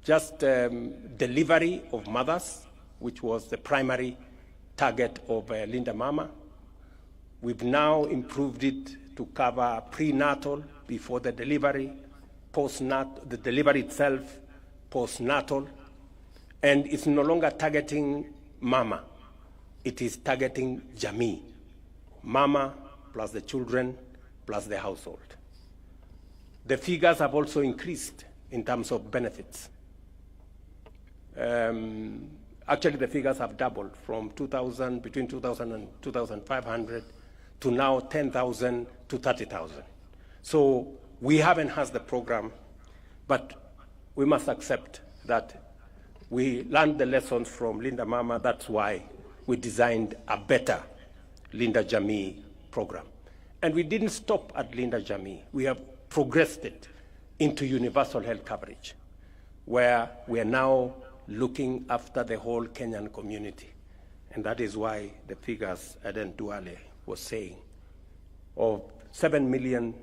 just delivery of mothers, which was the primary target of Linda Mama. We've now improved it to cover prenatal, before the delivery, postnatal, the delivery itself, postnatal, and it's no longer targeting Mama. It is targeting Jamii, Mama plus the children plus the household. The figures have also increased in terms of benefits. Actually, the figures have doubled from 2,000, between 2,000 and 2,500 to now 10,000 to 30,000. So we have enhanced the program, but we must accept that we learned the lessons from Linda Mama. That's why we designed a better Linda Jamii program. And we didn't stop at Linda Jamii. We have progressed it into universal health coverage, where we are now looking after the whole Kenyan community. And that is why the figures Aden Duale was saying, of 7 million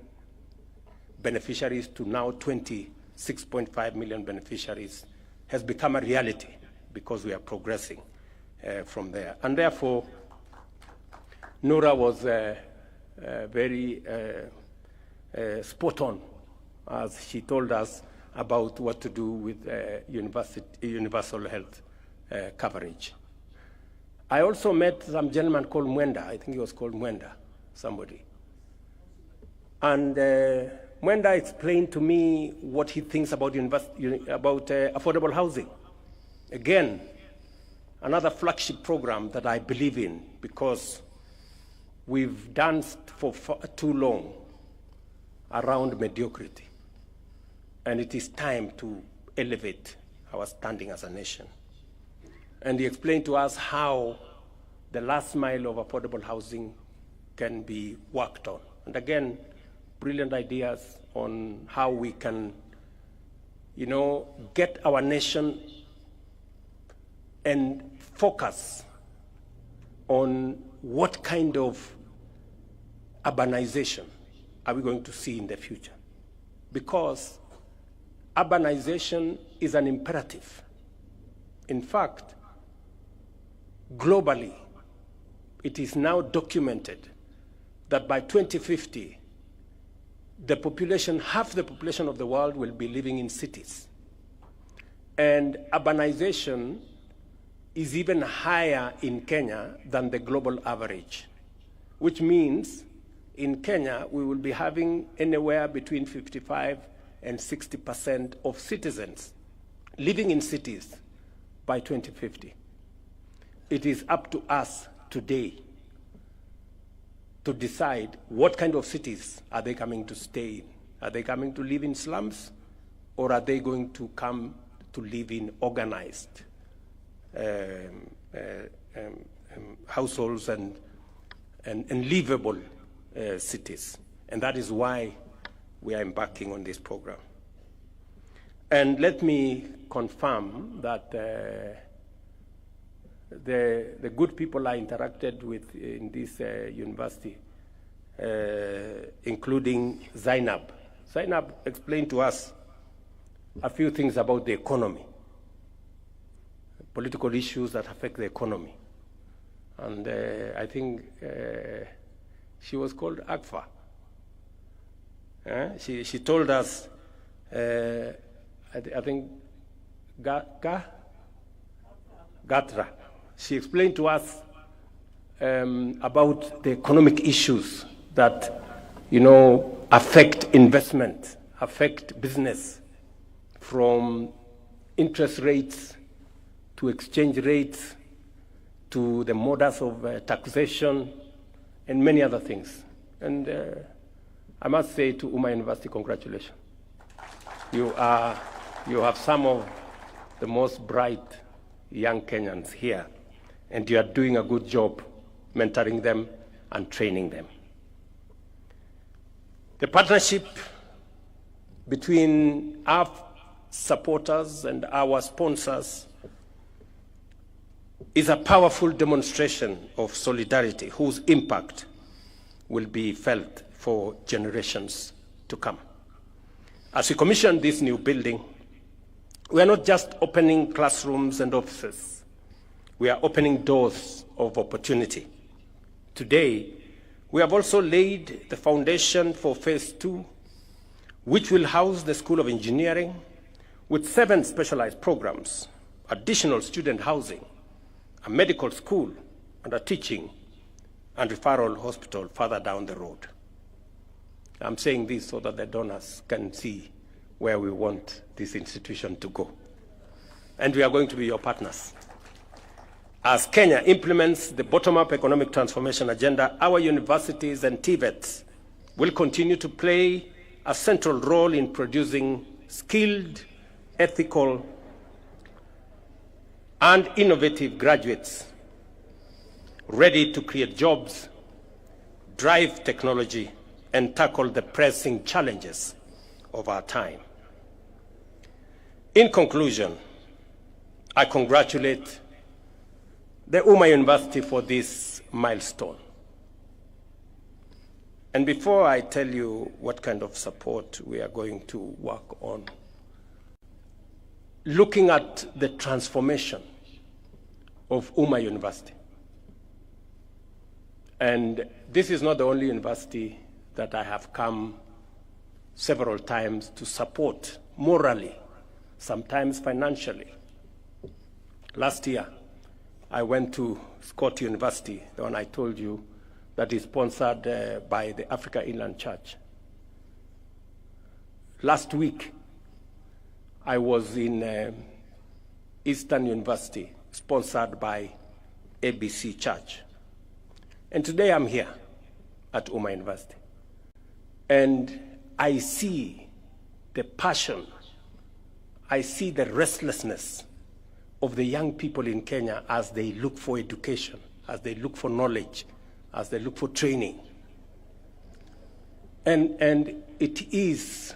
beneficiaries to now 26.5 million beneficiaries, has become a reality because we are progressing from there. And therefore, Nora was very spot on as she told us about what to do with universal health coverage. I also met some gentleman called Mwenda. I think he was called Mwenda, somebody. And Mwenda explained to me what he thinks about affordable housing. Again, another flagship program that I believe in, because we've danced for too long around mediocrity. And it is time to elevate our standing as a nation. And he explained to us how the last mile of affordable housing can be worked on. And again, brilliant ideas on how we can, get our nation and focus on what kind of urbanization are we going to see in the future. Because urbanization is an imperative. In fact, globally, it is now documented that by 2050, the population, half the population of the world will be living in cities. And urbanization is even higher in Kenya than the global average, which means in Kenya, we will be having anywhere between 55 and 60% of citizens living in cities by 2050. It is up to us today to decide what kind of cities are they coming to stay in. Are they coming to live in slums, or are they going to come to live in organized households and livable cities? And that is why we are embarking on this program. And let me confirm that the good people I interacted with in this university, including Zainab. Zainab explained to us a few things about the economy, political issues that affect the economy. And I think she was called Agfa. She told us, I think, Gatra. She explained to us about the economic issues that, affect investment, affect business, from interest rates to exchange rates to the modus of taxation and many other things. And I must say to UMMA University, congratulations. You have some of the most bright young Kenyans here, and you are doing a good job mentoring them and training them. The partnership between our supporters and our sponsors is a powerful demonstration of solidarity whose impact will be felt for generations to come. As we commission this new building, We are not just opening classrooms and offices. We are opening doors of opportunity. Today, we have also laid the foundation for phase 2, which will house the School of Engineering with 7 specialized programs, additional student housing, a medical school, and a teaching and referral hospital further down the road. I'm saying this so that the donors can see where we want this institution to go. And we are going to be your partners. As Kenya implements the bottom-up economic transformation agenda, our universities and TVETs will continue to play a central role in producing skilled, ethical, and innovative graduates ready to create jobs, drive technology, and tackle the pressing challenges of our time. In conclusion, I congratulate the UMMA University for this milestone. And before I tell you what kind of support we are going to work on, looking at the transformation of UMMA University, and this is not the only university that I have come several times to support morally, sometimes financially. Last year, I went to Scott University, the one I told you that is sponsored by the Africa Inland Church. Last week, I was in Eastern University, sponsored by ABC Church. And today I'm here at UMMA University. And I see the passion, I see the restlessness of the young people in Kenya as they look for education, as they look for knowledge, as they look for training. And it is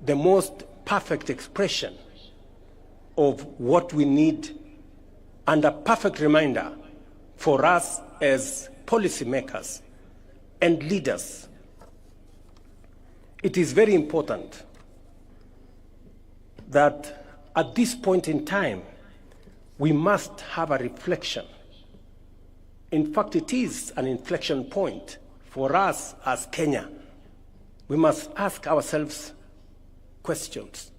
the most perfect expression of what we need and a perfect reminder for us as policymakers and leaders. It is very important that at this point in time, we must have a reflection. In fact, it is an inflection point for us as Kenya. We must ask ourselves questions.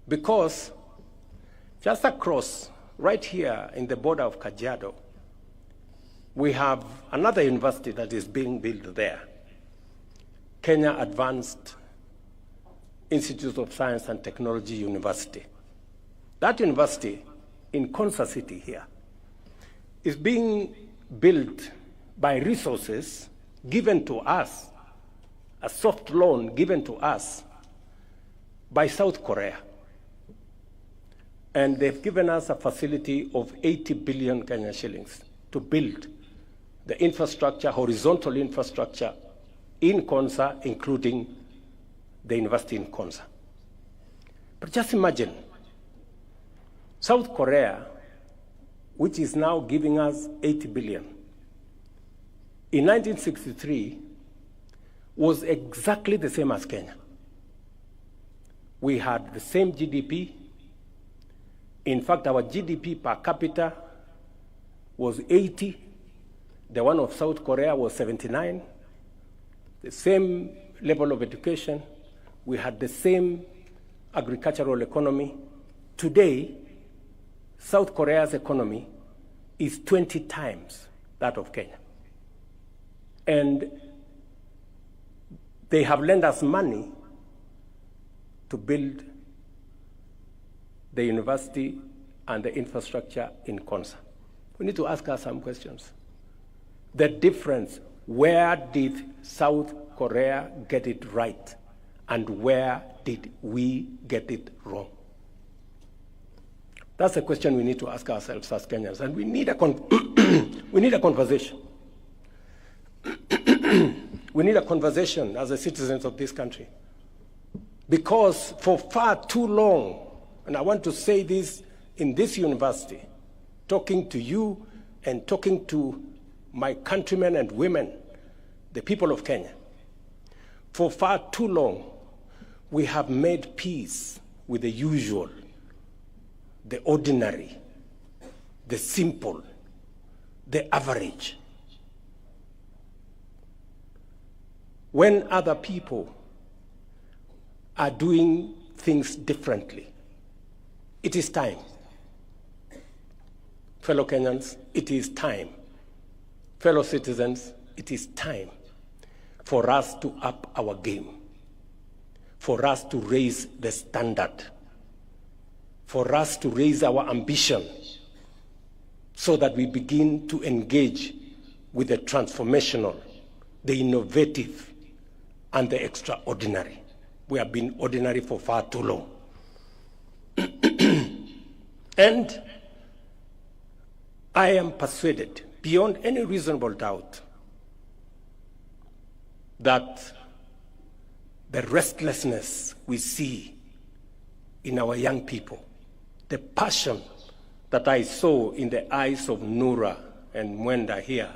Because just across, right here in the border of Kajiado, we have another university that is being built there, Kenya Advanced Institute of Science and Technology University. That university in Konza City here is being built by resources given to us, a soft loan given to us by South Korea. And they've given us a facility of 80 billion Kenya shillings to build the infrastructure, horizontal infrastructure in Konza, including the university in Konza. But just imagine, South Korea, which is now giving us 80 billion, in 1963 was exactly the same as Kenya. We had the same GDP. In fact, our GDP per capita was 80. The one of South Korea was 79. The same level of education. We had the same agricultural economy. Today, South Korea's economy is 20 times that of Kenya. And they have lent us money to build the university and the infrastructure in Konza. We need to ask us some questions. The difference, where did South Korea get it right? And where did we get it wrong? That's a question we need to ask ourselves as Kenyans, and we need a conversation. We need a conversation as the citizens of this country. Because for far too long, and I want to say this in this university, talking to you and talking to my countrymen and women, the people of Kenya, for far too long, we have made peace with the usual, the ordinary, the simple, the average. When other people are doing things differently, it is time. Fellow Kenyans, it is time. Fellow citizens, it is time for us to up our game, for us to raise the standard, for us to raise our ambition so that we begin to engage with the transformational, the innovative, and the extraordinary. We have been ordinary for far too long. And I am persuaded, beyond any reasonable doubt, that the restlessness we see in our young people, the passion that I saw in the eyes of Noura and Mwenda here,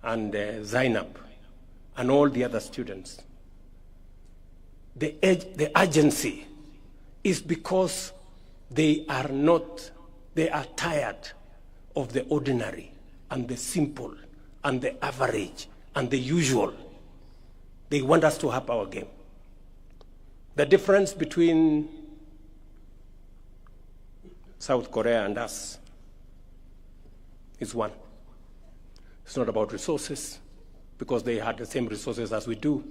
and Zainab, and all the other students, the urgency is because they are tired of the ordinary and the simple and the average and the usual. They want us to up our game. The difference between South Korea and us is one. It's not about resources, because they had the same resources as we do.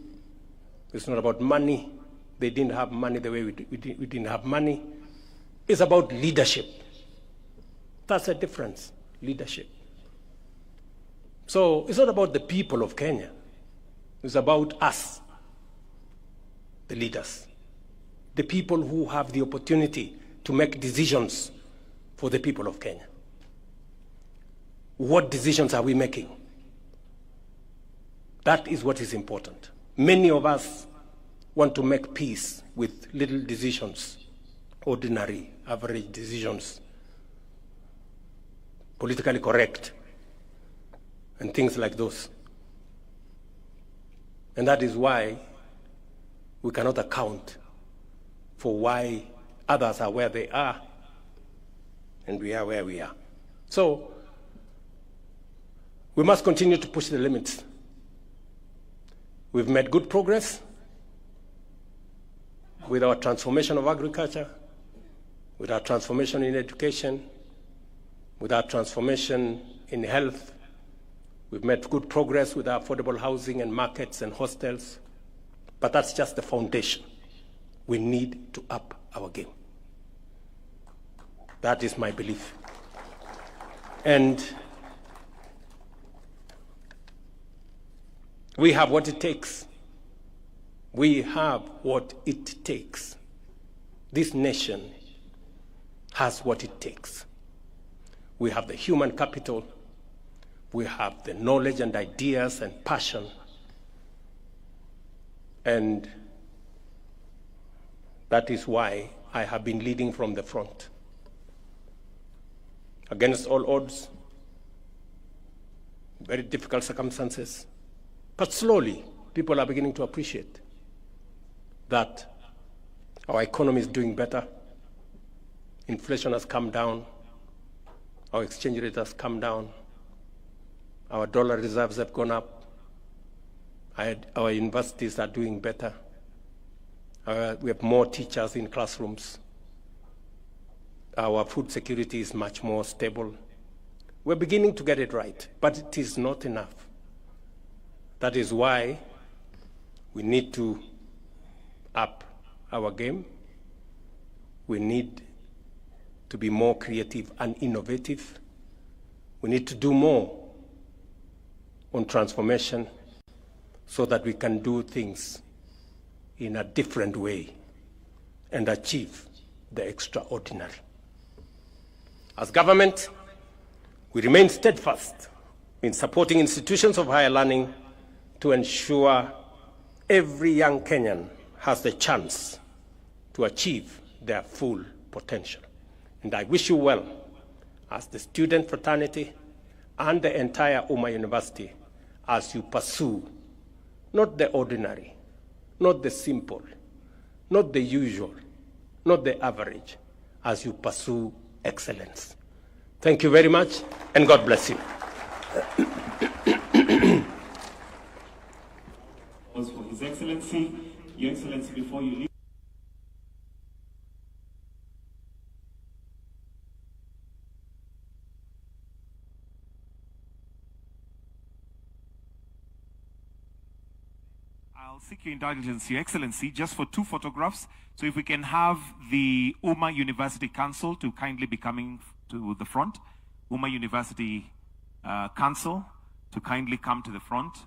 It's not about money. They didn't have money the way we didn't have money. It's about leadership. That's the difference, leadership. So it's not about the people of Kenya. It's about us, the leaders, the people who have the opportunity to make decisions for the people of Kenya. What decisions are we making? That is what is important. Many of us want to make peace with little decisions, ordinary, average decisions, politically correct, and things like those. And that is why we cannot account for why others are where they are and we are where we are. So we must continue to push the limits. We've made good progress with our transformation of agriculture, with our transformation in education, with our transformation in health. We've made good progress with our affordable housing and markets and hostels, but that's just the foundation. We need to up our game. That is my belief. And we have what it takes. We have what it takes. This nation has what it takes. We have the human capital. We have the knowledge and ideas and passion. And that is why I have been leading from the front. Against all odds, very difficult circumstances. But slowly, people are beginning to appreciate that our economy is doing better. Inflation has come down. Our exchange rate has come down. Our dollar reserves have gone up. Our universities are doing better. We have more teachers in classrooms. Our food security is much more stable. We're beginning to get it right, but it is not enough. That is why we need to up our game. We need to be more creative and innovative. We need to do more on transformation so that we can do things in a different way and achieve the extraordinary. As government, we remain steadfast in supporting institutions of higher learning to ensure every young Kenyan has the chance to achieve their full potential. And I wish you well as the student fraternity and the entire UMMA University as you pursue not the ordinary, not the simple, not the usual, not the average, as you pursue excellence. Thank you very much, and God bless you. For His Excellency, Your Excellency, before you leave. I'll seek your indulgence, Your Excellency, just for 2 photographs. So if we can have the UMMA University Council to kindly be coming to the front. UMMA University Council to kindly come to the front.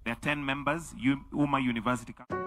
There are 10 members, UMMA University Council.